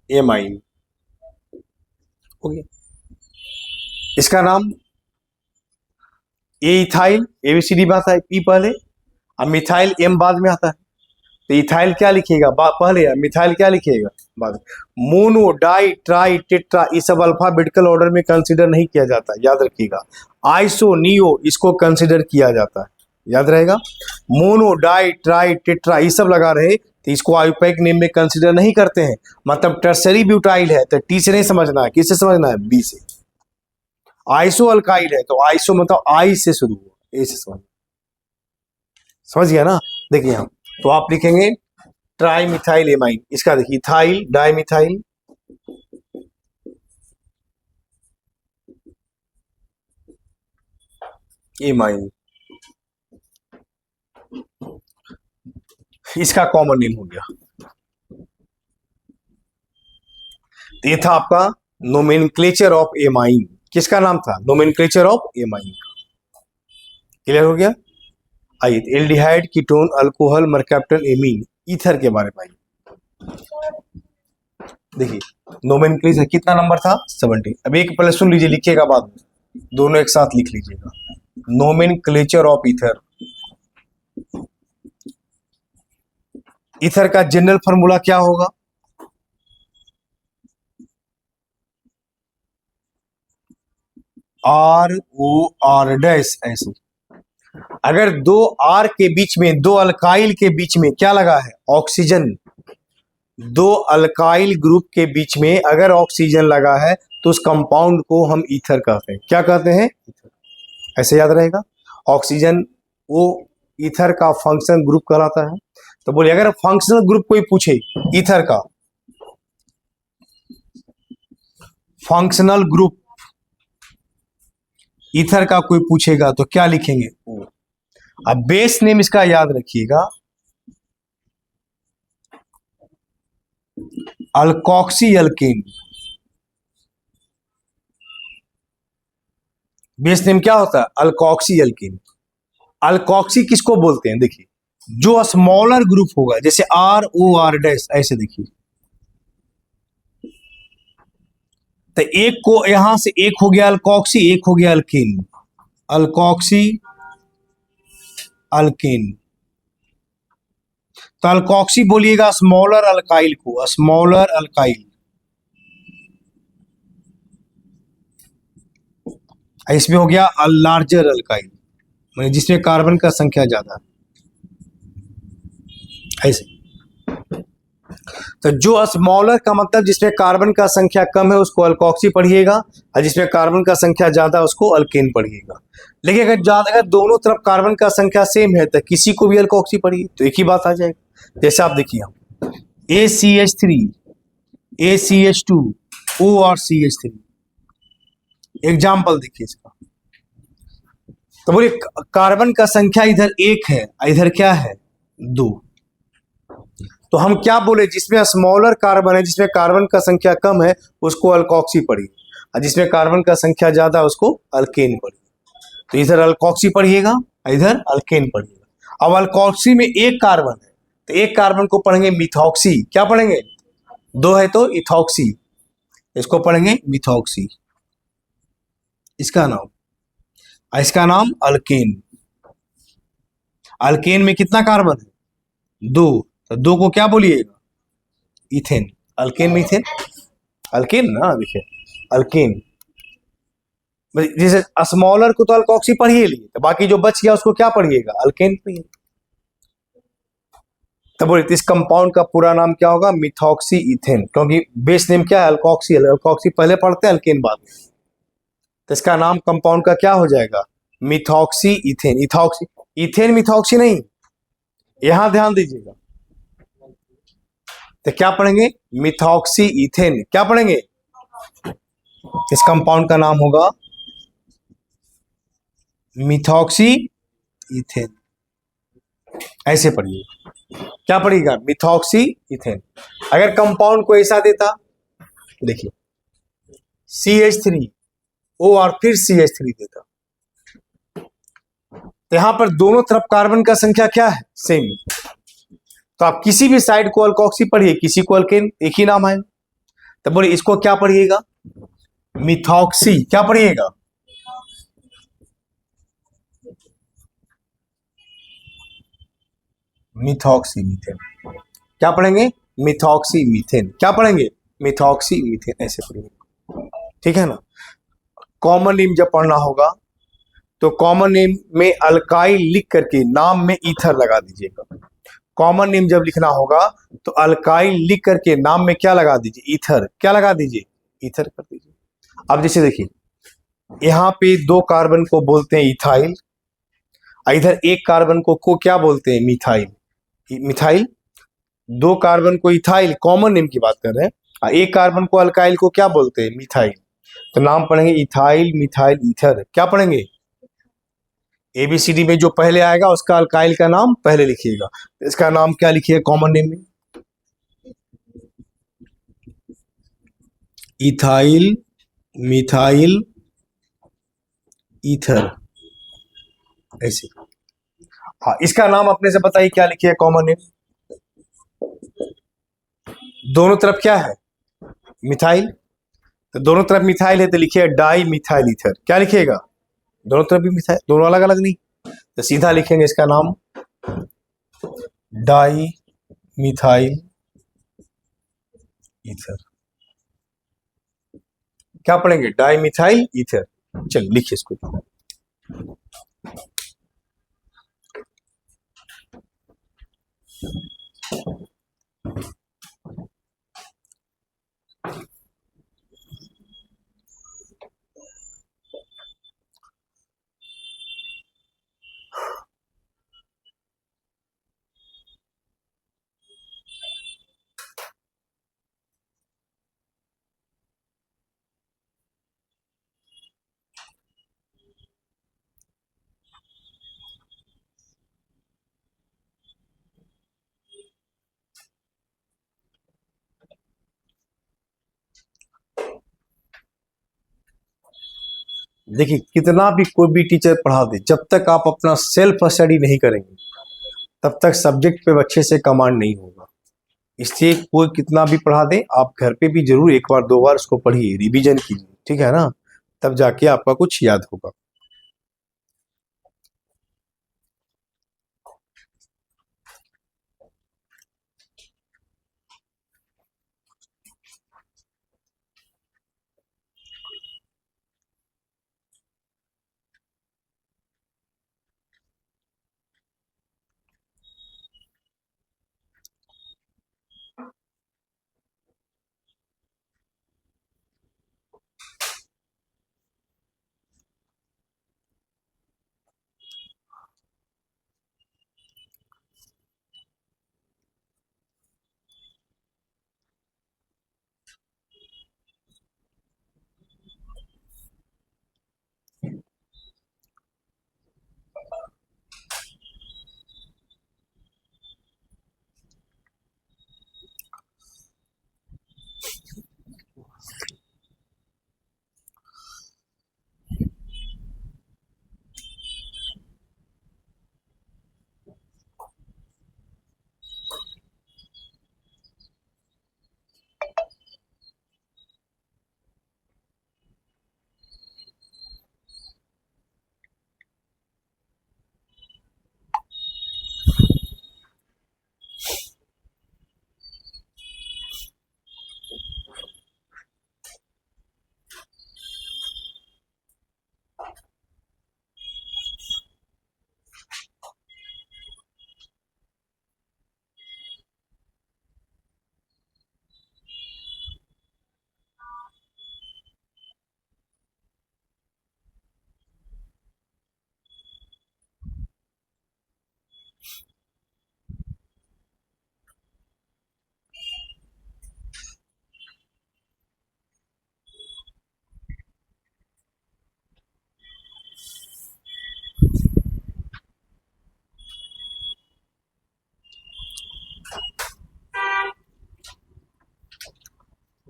amine. ओके। इसका नाम ए इथाइल। एबीसीडी बात है। पी पहले और मिथाइल एम बाद में आता है। तो इथाइल क्या लिखिएगा पहले, या मिथाइल क्या लिखिएगा बाद में? मोनो डाई ट्राई टेट्रा ये सब अल्फाबेटिकल ऑर्डर में कंसीडर नहीं किया जाता, याद रखिएगा। आइसो नियो इसको कंसीडर किया जाता है, याद रहेगा। मोनो डाई ट्राई टेट्रा ये सब लगा रहे तो इसको आयुपैक नेम में कंसीडर नहीं करते हैं। मतलब टर्सरी ब्यूटाइल है तो टी से नहीं समझना है, किससे समझना है? बी से। आइसो अल्काइल है तो आइसो मतलब आई से शुरू हुआ, ए से समझ गया ना? देखिए यहाँ तो आप लिखेंगे ट्राई मिथाइल एमाइन। इसका देखिए इथाइल डाई मिथाइल एमाइन। इसका कॉमन नेम हो गया। तो ये था आपका नोमेनक्लेचर ऑफ एमाइन। किसका नाम था? Nomenclature of amine. क्लियर हो गया? आइए aldehyde ketone alcohol mercaptan amine ether के बारे में आइए देखिए। नोमेनक्लेचर कितना नंबर था? 70। अब एक पहले सुन लीजिए, लिखिएगा बाद में, दोनों एक साथ लिख लीजिएगा। Nomenclature of ether. ईथर का जनरल फॉर्मूला क्या होगा? आर ओ आर डैश ऐसे। अगर 2 आर के बीच में, 2 अल्काइल के बीच में क्या लगा है? ऑक्सीजन। 2 अल्काइल ग्रुप के बीच में अगर ऑक्सीजन लगा है तो उस कंपाउंड को हम ईथर कहते हैं। क्या कहते हैं? ईथर। ऐसे याद रहेगा। ऑक्सीजन वो ईथर का फंक्शनल ग्रुप कहलाता है। तो बोलिए अगर फंक्शनल ग्रुप कोई पूछे ईथर का, फंक्शनल ग्रुप ईथर का कोई पूछेगा तो क्या लिखेंगे? अब बेस नेम इसका याद रखिएगा, अल्कोक्सी अल्केन। बेस नेम क्या होता है? Alkoxy alkane. अल्कोक्सी किसको बोलते हैं? देखिए जो स्मॉलर ग्रुप होगा, जैसे आर ओ आर डैश ऐसे देखिए, तो एक को यहां से एक हो गया अल्कोक्सी, एक हो गया अल्केन। Alkoxy alkane. तो अल्कोक्सी बोलिएगा स्मॉलर अल्काइल को, स्मॉलर अल्काइल। इसमें हो गया लार्जर अल्काइल, मतलब जिसमें कार्बन का संख्या ज्यादा है ऐसे। तो जो स्मॉलर का मतलब जिसमें कार्बन का संख्या कम है उसको अल्कोक्सी पढ़िएगा, और जिसमें कार्बन का संख्या ज्यादा है उसको अल्केन पढ़िएगा। लेकिन अगर दोनों तरफ कार्बन का संख्या सेम है तो किसी को भी अल्कोक्सी पढ़िए तो एक ही बात आ जाएगी। जैसे आप देखिए ACH3 ACH2 ORCH3। एग्जाम्पल देखिए इसका, तो बोलिए कार्बन का संख्या इधर 1 है, इधर क्या है 2। तो हम क्या बोले, जिसमें स्मॉलर कार्बन है, जिसमें कार्बन का संख्या कम है, उसको अल्कोक्सी पढ़िए, और जिसमें कार्बन का संख्या ज्यादा है उसको अल्केन पढ़िए। तो इधर अल्कोक्सी पढ़िएगा, इधर अल्केन पढ़िएगा। अब अल्कोक्सी में एक कार्बन है, तो एक कार्बन को पढ़ेंगे मिथॉक्सी। क्या पढ़ेंगे, 2 है तो इथॉक्सी, इसको पढ़ेंगे मिथॉक्सी, इसका नाम, इसका नाम अल्केन। अल्केन में कितना कार्बन है 2, तो 2 को क्या बोलिएगा इथेन। अल्केन में इथेन, अल्केन ना, देखिए अल्केन। जैसे स्मॉलर को तो अल्कोक्सी पढ़िए लिए, तो बाकी जो बच गया उसको क्या पढ़िएगा अल्केन पढ़िए। तो बोलिए इस कंपाउंड का पूरा नाम क्या होगा, मिथॉक्सी इथेन, क्योंकि बेस नेम क्या है अल्कोक्सी, अल्कोक्सी पहले पढ़ते हैं अल्केन बाद में। तो इसका नाम कंपाउंड का क्या हो जाएगा, methoxy ethane. Ethoxy, ethane methoxy नहीं, यहां ध्यान दीजिएगा। तो क्या पढ़ेंगे मिथॉक्सी इथेन, क्या पढ़ेंगे, इस कंपाउंड का नाम होगा मिथॉक्सी इथेन। ऐसे पढ़िए, क्या पढ़िएगा मिथॉक्सी इथेन। अगर कंपाउंड को ऐसा देता, देखिए CH3O और फिर CH3 देता, तो यहां पर दोनों तरफ कार्बन का संख्या क्या है सेम। तो आप किसी भी साइड को अल्कोक्सी पढ़िए, किसी को अल्केन, एक ही नाम है। तो बोलिए इसको क्या पढ़िएगा मिथॉक्सी, क्या पढ़िएगा मिथॉक्सी मीथेन। क्या पढ़ेंगे मिथॉक्सी मीथेन, क्या पढ़ेंगे मिथॉक्सी मीथेन, ऐसे पढ़ेंगे, ठीक है ना। कॉमन नेम जब पढ़ना होगा तो कॉमन नेम में अल्काइल लिख करके नाम में ईथर लगा दीजिएगा। कॉमन नेम जब लिखना होगा तो अल्काइल लिख करके नाम में क्या लगा दीजिए ईथर, क्या लगा दीजिए ईथर कर दीजिए। अब जैसे देखिए यहाँ पे 2 कार्बन को बोलते हैं इथाइल, इधर एक कार्बन को क्या बोलते हैं मिथाइल। मिथाइल, 2 कार्बन को इथाइल, कॉमन नेम की बात कर रहे हैं, और एक कार्बन को अल्काइल को क्या बोलते हैं मिथाइल। तो नाम पढ़ेंगे इथाइल मिथाइल ईथर। क्या पढ़ेंगे ABCD में जो पहले आएगा उसका अल्काइल का नाम पहले लिखिएगा। इसका नाम क्या लिखिए कॉमन नेम में, इथाइल मिथाइल ईथर, ऐसे। हाँ, इसका नाम अपने से बताइए क्या लिखिए कॉमन नेम। दोनों तरफ क्या है मिथाइल, तो दोनों तरफ मिथाइल है तो लिखिए डाई मिथाइल ईथर। क्या लिखिएगा दोनों तरफ भी मिथाइल, दोनों अलग अलग नहीं, तो सीधा लिखेंगे इसका नाम डाई मिथाइल ईथर। क्या पढ़ेंगे डाई मिथाइल ईथर। चलिए लिखिए इसको। देखिए कितना भी कोई भी टीचर पढ़ा दे, जब तक आप अपना सेल्फ स्टडी नहीं करेंगे तब तक सब्जेक्ट पे अच्छे से कमांड नहीं होगा। इसलिए कोई कितना भी पढ़ा दे, आप घर पे भी जरूर 1 बार 2 बार उसको पढ़िए, रिवीजन कीजिए, ठीक है ना, तब जाके आपका कुछ याद होगा।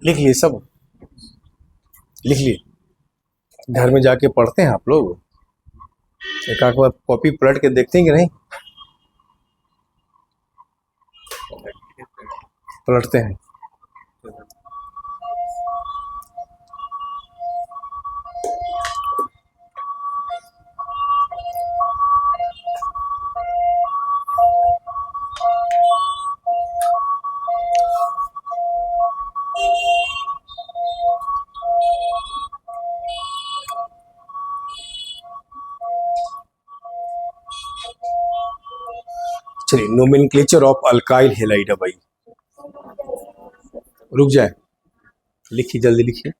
लिख लिए सब, लिख लिए। घर में जाके पढ़ते हैं आप लोग, एक आध बार कॉपी पलट के देखते हैं कि नहीं? पलटते हैं। चलिए, नोमेनक्लेचर ऑफ अल्काइल हैलाइड है भाई, रुक जाए, लिखिए जल्दी लिखिए।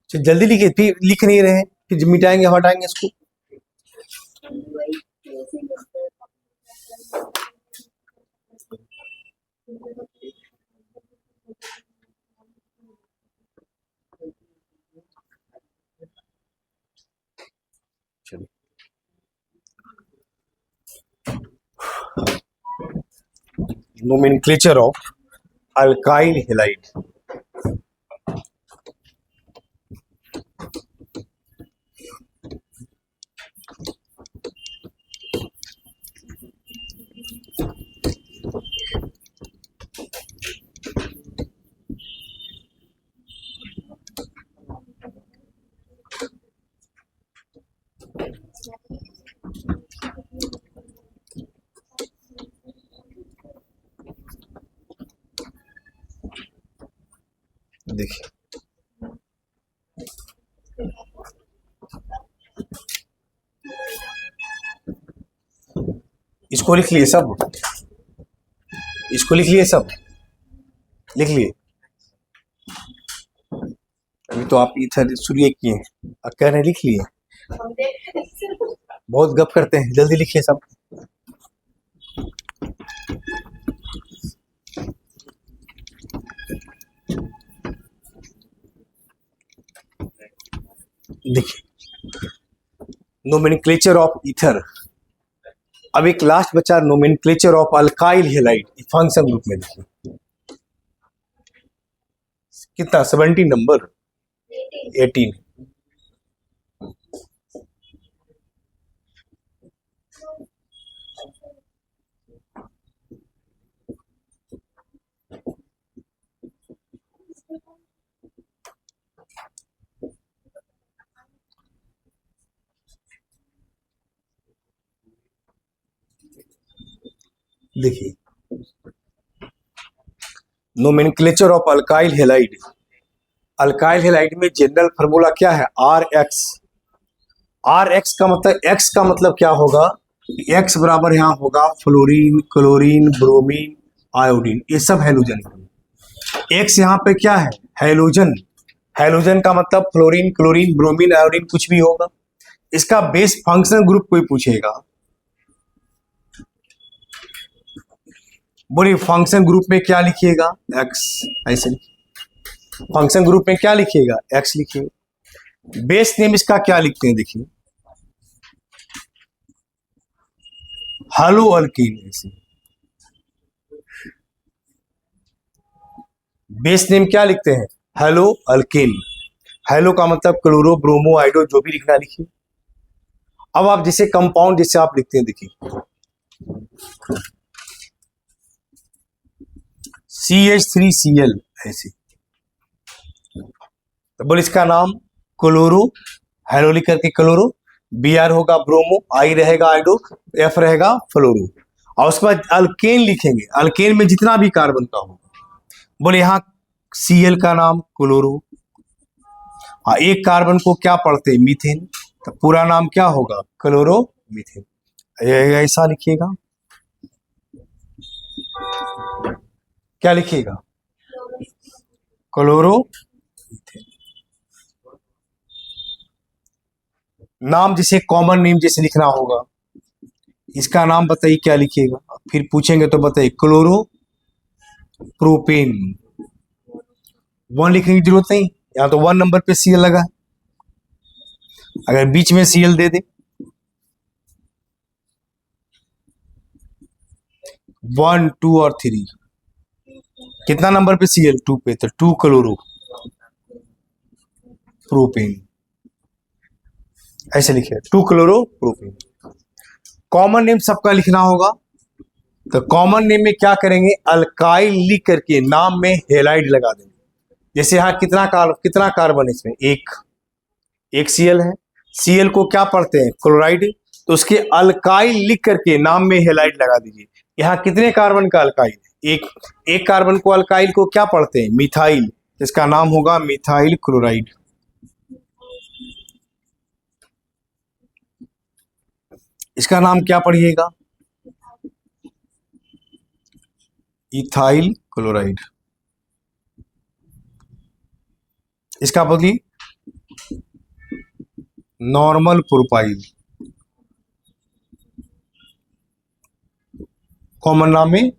जल्दी लिखिए, फिर लिख नहीं रहे हैं, फिर मिटाएंगे हटाएंगे इसको। चलिए, नोमेनक्लेचर ऑफ अल्काइल हैलाइड। देखिए, इसको लिख लिए सब, इसको लिख लिए सब, लिख लिए। अभी तो आप इधर शुरू किए हैं, अब कह रहे हैं लिख लिए। बहुत गप करते हैं, जल्दी लिखिए सब। देखिए, नोमेनक्लेचर ऑफ ईथर। अब एक लास्ट बचा nomenclature of alkyl halide, function group में देखिए कितना 17 नंबर 18। देखिए, nomenclature of alkyl halide. Alkyl halide में जनरल फार्मूला क्या है? Are x. आर एक्स का मतलब, एक्स का मतलब क्या होगा? एक्स बराबर यहाँ होगा फ्लोरीन, क्लोरीन, ब्रोमीन, आयोडीन, ये सब हैलोजन। एक्स यहाँ पे क्या है? हैलोजन। हैलोजन का मतलब फ्लोरीन, क्लोरीन, ब्रोमीन, आयोडीन कुछ भी होगा। इसका बेस फंक्शन ग्रुप कोई पूछेगा, बोलिए फंक्शन ग्रुप में क्या लिखिएगा? एक्स। ऐसे फंक्शन ग्रुप में क्या लिखिएगा? एक्स लिखिएगा। बेस नेम इसका क्या लिखते हैं? देखिए, हालो अल्कीन। ऐसे बेस नेम क्या लिखते हैं? Hello alkyne. हेलो का मतलब क्लोरो, ब्रोमो, आइडो, जो भी लिखना लिखिए। अब आप जैसे कंपाउंड जैसे आप लिखते हैं, देखिए CH3Cl, ऐसे तो बोल इसका नाम क्लोरो, हेलो लिख करके क्लोरो, Br होगा ब्रोमो, I रहेगा आइडो, F रहेगा फ्लोरो, और उसके बाद अल्केन लिखेंगे। अल्केन में जितना भी कार्बन का होगा, बोले यहाँ Cl का नाम क्लोरो, एक कार्बन को क्या पढ़ते हैं, मीथेन, तो पूरा नाम क्या होगा, क्लोरोमीथेन। ऐसा लिखिएगा, क्या लिखिएगा, क्लोरोमीथेन। नाम जैसे कॉमन नेम जैसे लिखना होगा, इसका नाम बताइए क्या लिखिएगा, फिर पूछेंगे तो बताइए, क्लोरो प्रोपेन। वन लिखने की जरूरत नहीं, यहाँ तो 1 नंबर पे सीएल लगा है, अगर बीच में सीएल दे दे 1 2 और 3, कितना नंबर पे सीएल, 2 पे, तो 2 क्लोरो प्रोपेन, ऐसे लिखे 2 क्लोरो प्रोपेन। कॉमन नेम सबका लिखना होगा, तो कॉमन नेम में क्या करेंगे, अल्काइल लिख करके नाम में हेलाइड लगा देंगे। जैसे यहाँ कितना कार्बन है इसमें, एक सीएल है, सीएल को क्या पढ़ते हैं, क्लोराइड, तो उसके अल्काइल लिख करके नाम में हेलाइड लगा दीजिए। यहाँ कितने कार्बन का अल्काइल, एक कार्बन को अल्काइल को क्या पढ़ते हैं, मिथाइल, इसका नाम होगा मिथाइल क्लोराइड। इसका नाम क्या पढ़िएगा, इथाइल क्लोराइड। इसका बदली नॉर्मल प्रोपाइल, कॉमन नाम में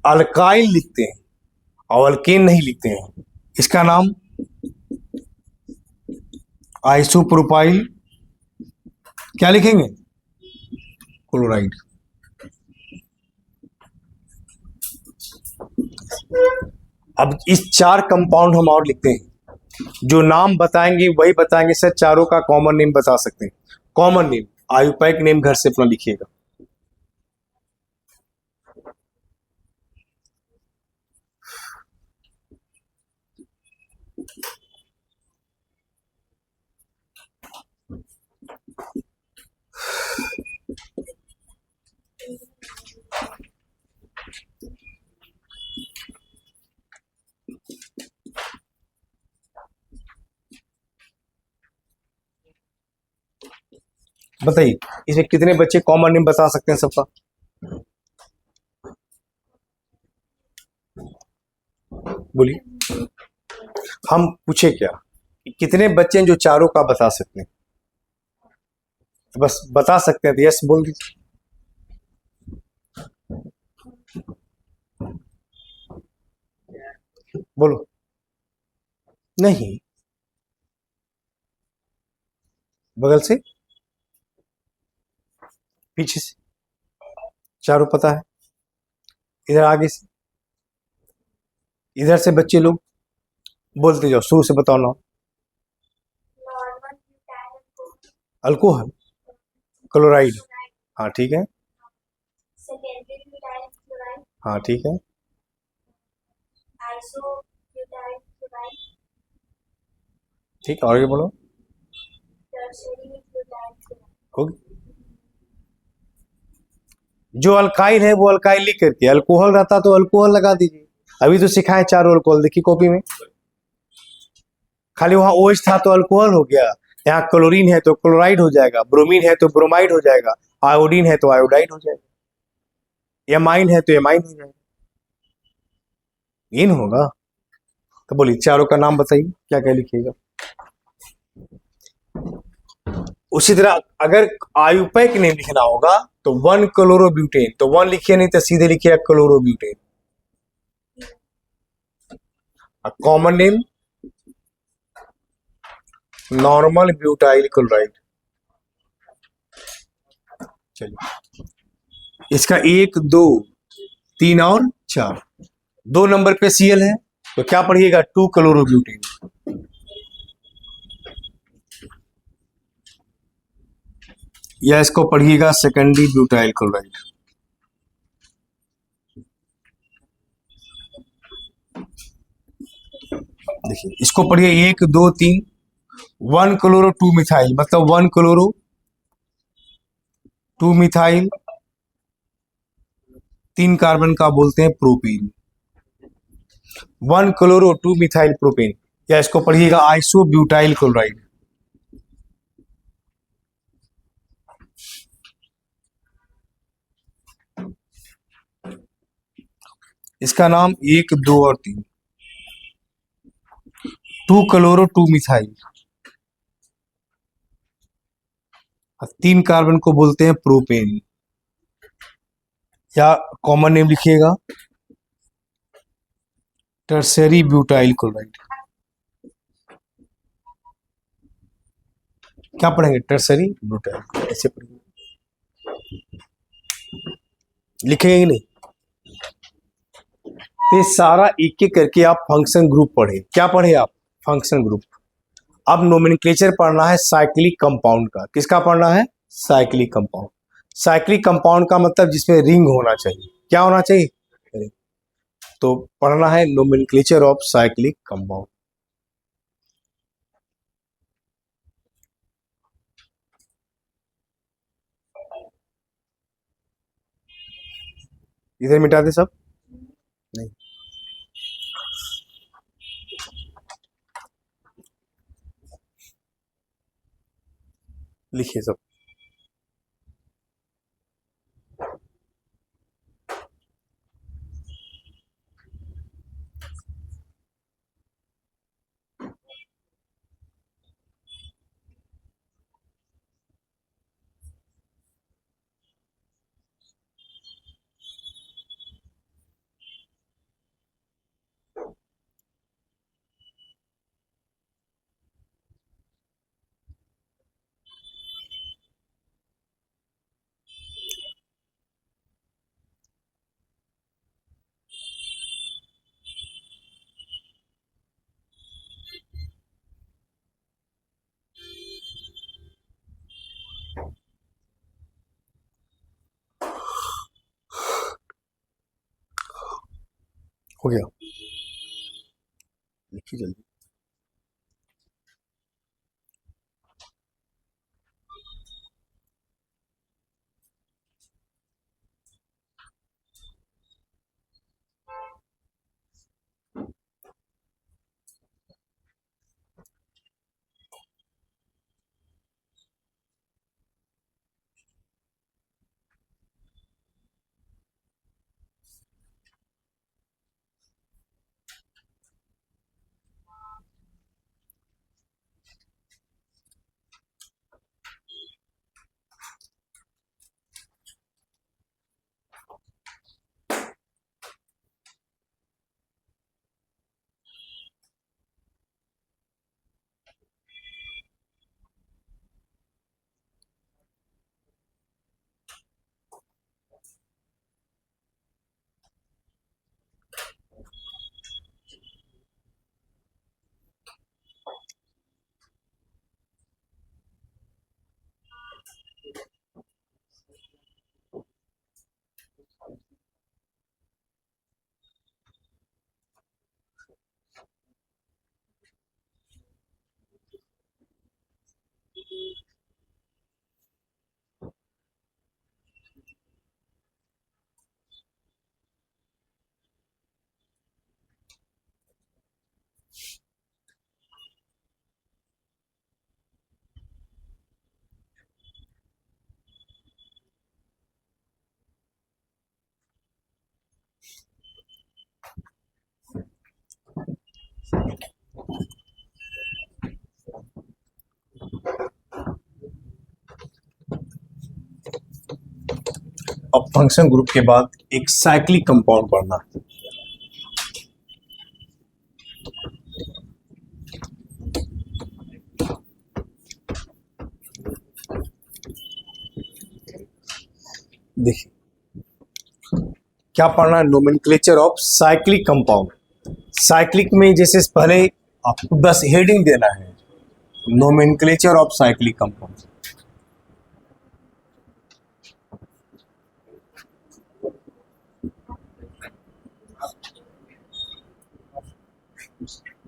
अल्काइल लिखते हैं और अल्केन नहीं लिखते हैं, इसका नाम आइसोप्रोपाइल, क्या लिखेंगे, क्लोराइड। अब इस 4 कंपाउंड हम और लिखते हैं, जो नाम बताएंगे वही बताएंगे सर, चारों का कॉमन नेम बता सकते हैं। कॉमन नेम, आयुपैक नेम घर से अपना लिखिएगा, बताइए इसमें कितने बच्चे कॉमन नेम बता सकते हैं सबका, बोलिए। हम पूछे क्या, कितने बच्चे हैं जो चारों का बता सकते हैं, तो बस बता सकते हैं तो यस बोल दीजिए। बोलो, नहीं, बगल से, पीछे से, चारों पता है, इधर आगे से, इधर से बच्चे लोग बोलते जाओ, शुरू से बताओ ना। अल्कोहल, क्लोराइड, हाँ ठीक है, हाँ ठीक है, ठीक है, और ये बोलो, होगी। जो अल्काइल है वो अल्काइल लिख करके, अल्कोहल रहता तो अल्कोहल लगा दीजिए। अभी तो सिखाए चारों अल्कोहल, देखिए कॉपी में, खाली वहां OH था तो अल्कोहल हो गया, यहाँ क्लोरीन है तो क्लोराइड हो जाएगा, ब्रोमीन है तो ब्रोमाइड हो जाएगा, आयोडीन है तो आयोडाइड हो जाएगा, एमाइन है तो एमाइन हो जाएगा, इन होगा। तो बोलिए चारों का नाम बताइए, क्या क्या लिखिएगा। उसी तरह अगर आयुपैक नेम लिखना होगा तो 1 क्लोरोब्यूटेन, तो 1 लिखिए, नहीं तो सीधे लिखिए chlorobutane. Common name normal butyl chloride. चलिए इसका 1 2 3 और 4, 2 नंबर पे सीएल है तो क्या पढ़िएगा, 2 क्लोरोब्यूटेन, या इसको पढ़िएगा सेकेंडरी ब्यूटाइल क्लोराइड। देखिए इसको पढ़िए 1 2 3, 1 क्लोरो 2 मिथाइल, मतलब 1 क्लोरो 2 मिथाइल, 3 कार्बन का बोलते हैं प्रोपेन, 1 क्लोरो 2 मिथाइल प्रोपेन। या इसको पढ़िएगा आइसोब्यूटाइल क्लोराइड। इसका नाम 1, 2 और 3, 2 क्लोरो 2 मिथाइल। 3 कार्बन को बोलते हैं प्रोपेन, या कॉमन नेम लिखिएगा टर्सरी ब्यूटाइल क्लोराइड। क्या पढ़ेंगे? टर्सरी ब्यूटाइल, ऐसे पढ़ेंगे, लिखेंगे कि नहीं? तो सारा एक एक करके आप फंक्शन ग्रुप पढ़े। क्या पढ़े आप? Function group. अब नोमेनक्लेचर पढ़ना है साइक्लिक कंपाउंड का। किसका पढ़ना है? Cyclic compound. साइक्लिक कंपाउंड का मतलब जिसमें रिंग होना चाहिए। क्या होना चाहिए? रिंग। तो पढ़ना है नोमेनक्लेचर ऑफ साइक्लिक कंपाउंड। इधर मिटा दे सब, नहीं लिखिए सब। हो गया, लिखिए जल्दी। अब फंक्शन ग्रुप के बाद एक साइक्लिक कंपाउंड पढ़ना है। देखिए क्या पढ़ना है? Nomenclature of cyclic compound. Cyclic में जैसे पहले आपको बस हेडिंग देना है, नोमेनक्लेचर ऑफ साइक्लिक कंपाउंड।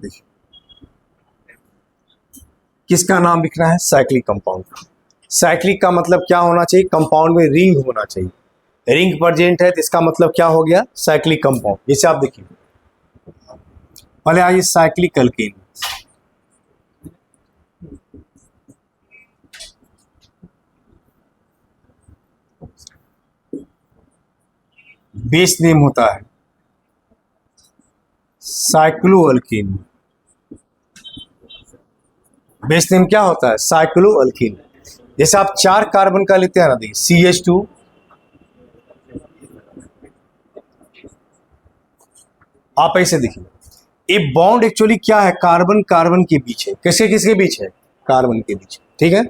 देखिए किसका नाम लिखना है? Cyclic compound. साइक्लिक का मतलब क्या होना चाहिए? कंपाउंड में रिंग होना चाहिए। रिंग प्रेजेंट है तो इसका मतलब क्या हो गया? Cyclic compound. जैसे आप देखिए, पहले आइए साइक्लिक अल्केन। बेस नेम होता है साइक्लोअल्कीन। बेस नेम क्या होता है? साइक्लोअल्कीन। जैसे आप 4 कार्बन का लेते हैं ना, देखिए CH2, आप ऐसे देखिए, ये बॉन्ड एक्चुअली क्या है? कार्बन कार्बन के बीच है। किसके किसके बीच है? कार्बन के बीच। ठीक है,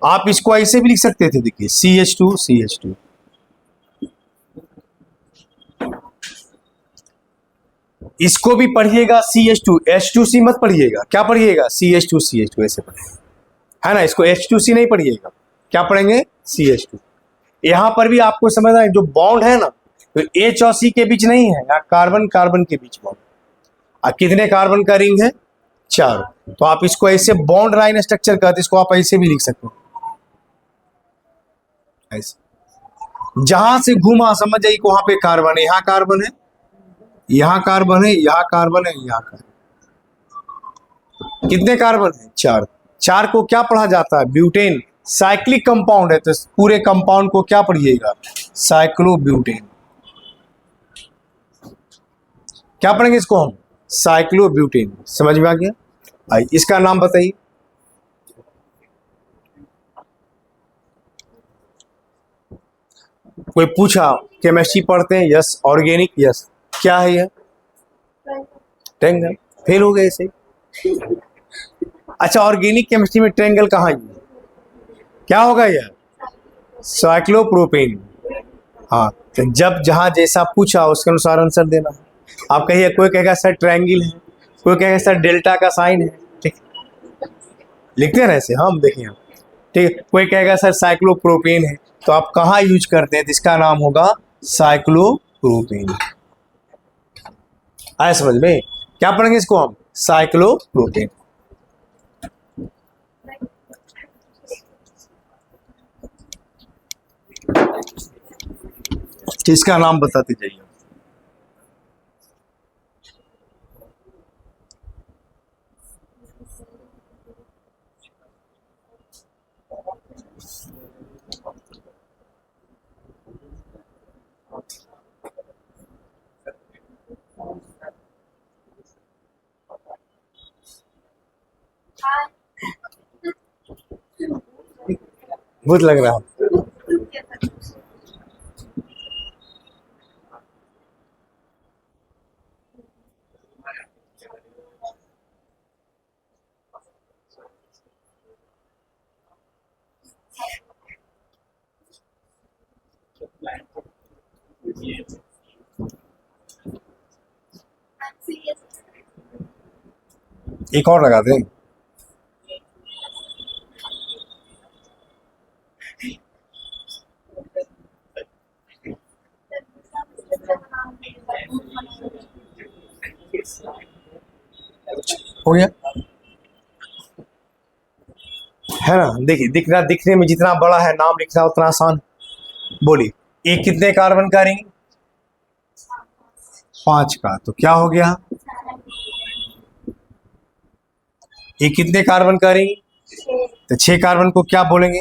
आप इसको ऐसे भी लिख सकते थे, देखिए CH2 CH2। इसको भी पढ़िएगा CH2 H2C मत पढ़िएगा। क्या पढ़िएगा? CH2 CH2 ऐसे पढ़िएगा, है ना। इसको H2C नहीं पढ़िएगा, क्या पढ़ेंगे? CH2। यहां पर भी आपको समझना है, जो बॉन्ड है ना, तो H और C के बीच नहीं है, यहाँ कार्बन कार्बन के बीच बॉन्ड। कितने कार्बन का रिंग है? 4। तो आप इसको ऐसे बॉन्ड लाइन स्ट्रक्चर कहते, इसको आप ऐसे भी लिख सकते हो, ऐसे। जहां से घुमा समझ जाइए वहां पे कार्बन है, यहाँ कार्बन है, यहाँ कार्बन है, यहाँ कार्बन है, यहाँ कार्बन। कितने कार्बन है? 4। 4 को क्या पढ़ा जाता है? ब्यूटेन। साइक्लिक कंपाउंड है, तो पूरे कंपाउंड को क्या पढ़िएगा? साइक्लोब्यूटेन। क्या पढ़ेंगे इसको हम? साइक्लोब्यूटेन। समझ में आ गया? आइए इसका नाम बताइए। कोई पूछा केमिस्ट्री पढ़ते हैं? यस। ऑर्गेनिक? यस। क्या है यह? ट्रायंगल। फेल हो गए ऐसे। अच्छा, ऑर्गेनिक केमिस्ट्री में ट्रायंगल कहाँ है? क्या होगा यह? साइक्लोप्रोपेन। हाँ, तो जब जहां जैसा पूछा उसके अनुसार आंसर देना। आप कहिए, कोई कहेगा सर ट्रायंगल है, कोई कहेगा सर डेल्टा का साइन है। ठीक, लिखते हैं ना ऐसे हम, देखिए ठीक। कोई कहेगा सर साइक्लोप्रोपेन है, तो आप कहाँ यूज करते हैं? तो इसका नाम होगा साइक्लोप्रोपेन। आया समझ में? क्या पढ़ेंगे इसको हम? साइक्लोप्रोपेन। इसका नाम बताते जाइए। भूत लग रहा है। एक और लगा दें। हो गया, है ना। देखिए, दिखने में जितना बड़ा है, नाम लिखना उतना आसान। बोलिए, ये कितने कार्बन का रिंग? 5 का। तो क्या हो गया? ये कितने कार्बन का रिंग? तो 6 कार्बन को क्या बोलेंगे?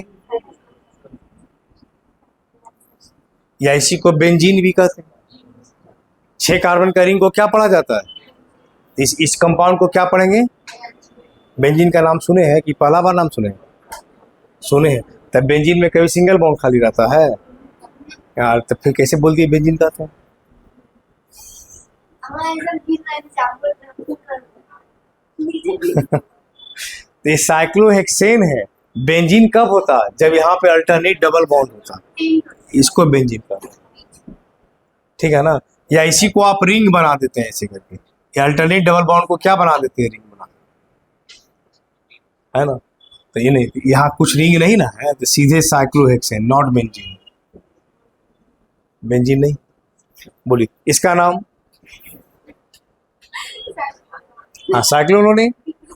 या इसी को बेंजीन भी कहते हैं। 6 कार्बन का रिंग को क्या पढ़ा जाता है? इस कंपाउंड को क्या पढ़ेंगे? बेंजीन का नाम सुने हैं कि पहला बार नाम सुने हैं? सुने हैं। तब बेंजीन में कभी सिंगल बॉन्ड खाली रहता है यार, तो फिर कैसे बोल दिए बेंजीन कहते हैं? तो ये साइक्लोहेक्सेन है। बेंजीन कब होता है? जब यहाँ पे अल्टरनेट डबल बॉन्ड होता है, इसको बेंजीन कहते हैं। ठीक है ना। या इसी को आप रिंग बना देते हैं ऐसे करके, या अल्टरनेट डबल बॉन्ड को क्या बना देते हैं? रिंग बना, है ना। तो ये नहीं, यहाँ कुछ रिंग नहीं ना है, तो सीधे साइक्लोहेक्सेन, नॉट बेंजीन। बेंजीन नहीं। बोलिए इसका नाम? हाँ, साइक्लोनोने।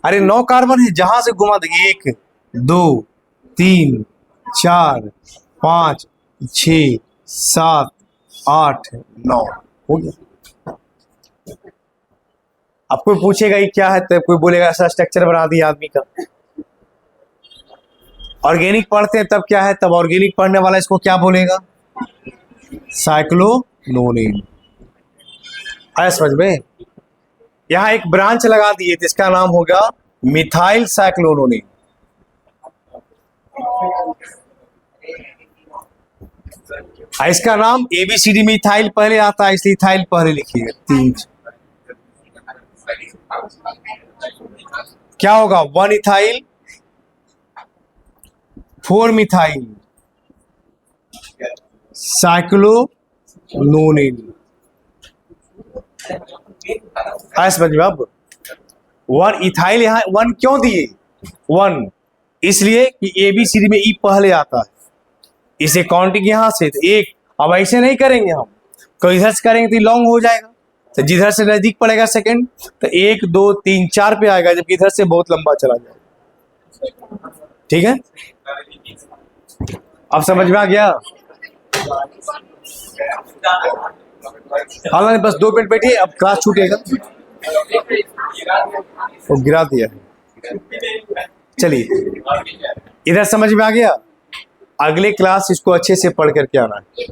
अरे 9 कार्बन है, जहां से घुमा देंगे 1 2 3 4 5 6 7 8 9 हो गया। अब कोई पूछेगा ये क्या है, तब कोई बोलेगा ऐसा स्ट्रक्चर बना दिया आदमी का। ऑर्गेनिक पढ़ते हैं तब क्या है? तब ऑर्गेनिक पढ़ने वाला इसको क्या बोलेगा? साइक्लोनोनिन। आया समझ में? यहाँ एक ब्रांच लगा दिए तो इसका नाम होगा मिथाइल साइक्लोनोनिन। इसका नाम ABCD में इथाइल पहले आता है, इसलिए इथाइल पहले लिखिएगा। 3 क्या होगा? 1 इथाइल 4 मिथाइल साइक्लोनोनिन। समझ में? अब 1 इथाइल, यहाँ 1 क्यों दिए? 1 इसलिए कि ABCD में ई पहले आता है, इसे काउंटिंग यहां से तो 1। अब ऐसे नहीं करेंगे हम, तो इधर से करेंगे तो लॉन्ग हो जाएगा, तो जिधर से नजदीक पड़ेगा सेकंड तो 1 2 3 4 पे आएगा, जबकि इधर से बहुत लंबा चला जाएगा। ठीक है, अब समझ में आ गया? हाँ बस 2 मिनट बैठिए, अब क्लास छूटेगा। वो गिरा दिया है। चलिए इधर समझ में आ गया? अगले क्लास इसको अच्छे से पढ़ करके आना है,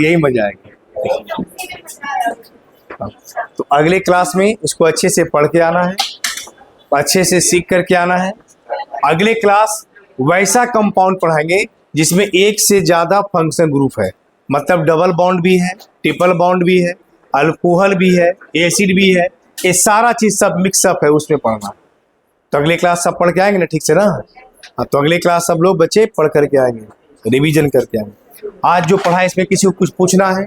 यही मजा आएगा। तो अगले क्लास में इसको अच्छे से पढ़ के आना है, अच्छे से सीख करके आना है। अगले क्लास वैसा कंपाउंड पढ़ाएंगे जिसमें एक से ज्यादा फंक्शन ग्रुप है, मतलब डबल बॉन्ड भी है, ट्रिपल बॉन्ड भी है, अल्कोहल भी है, एसिड भी है, ये सारा चीज सब मिक्सअप है, उसमें पढ़ना। तो अगले क्लास सब पढ़ के आएंगे ना, ठीक से ना? हाँ, तो अगले क्लास सब लोग बच्चे पढ़ करके आएंगे, रिवीजन करके आएंगे। आज जो पढ़ा इसमें किसी को कुछ पूछना है?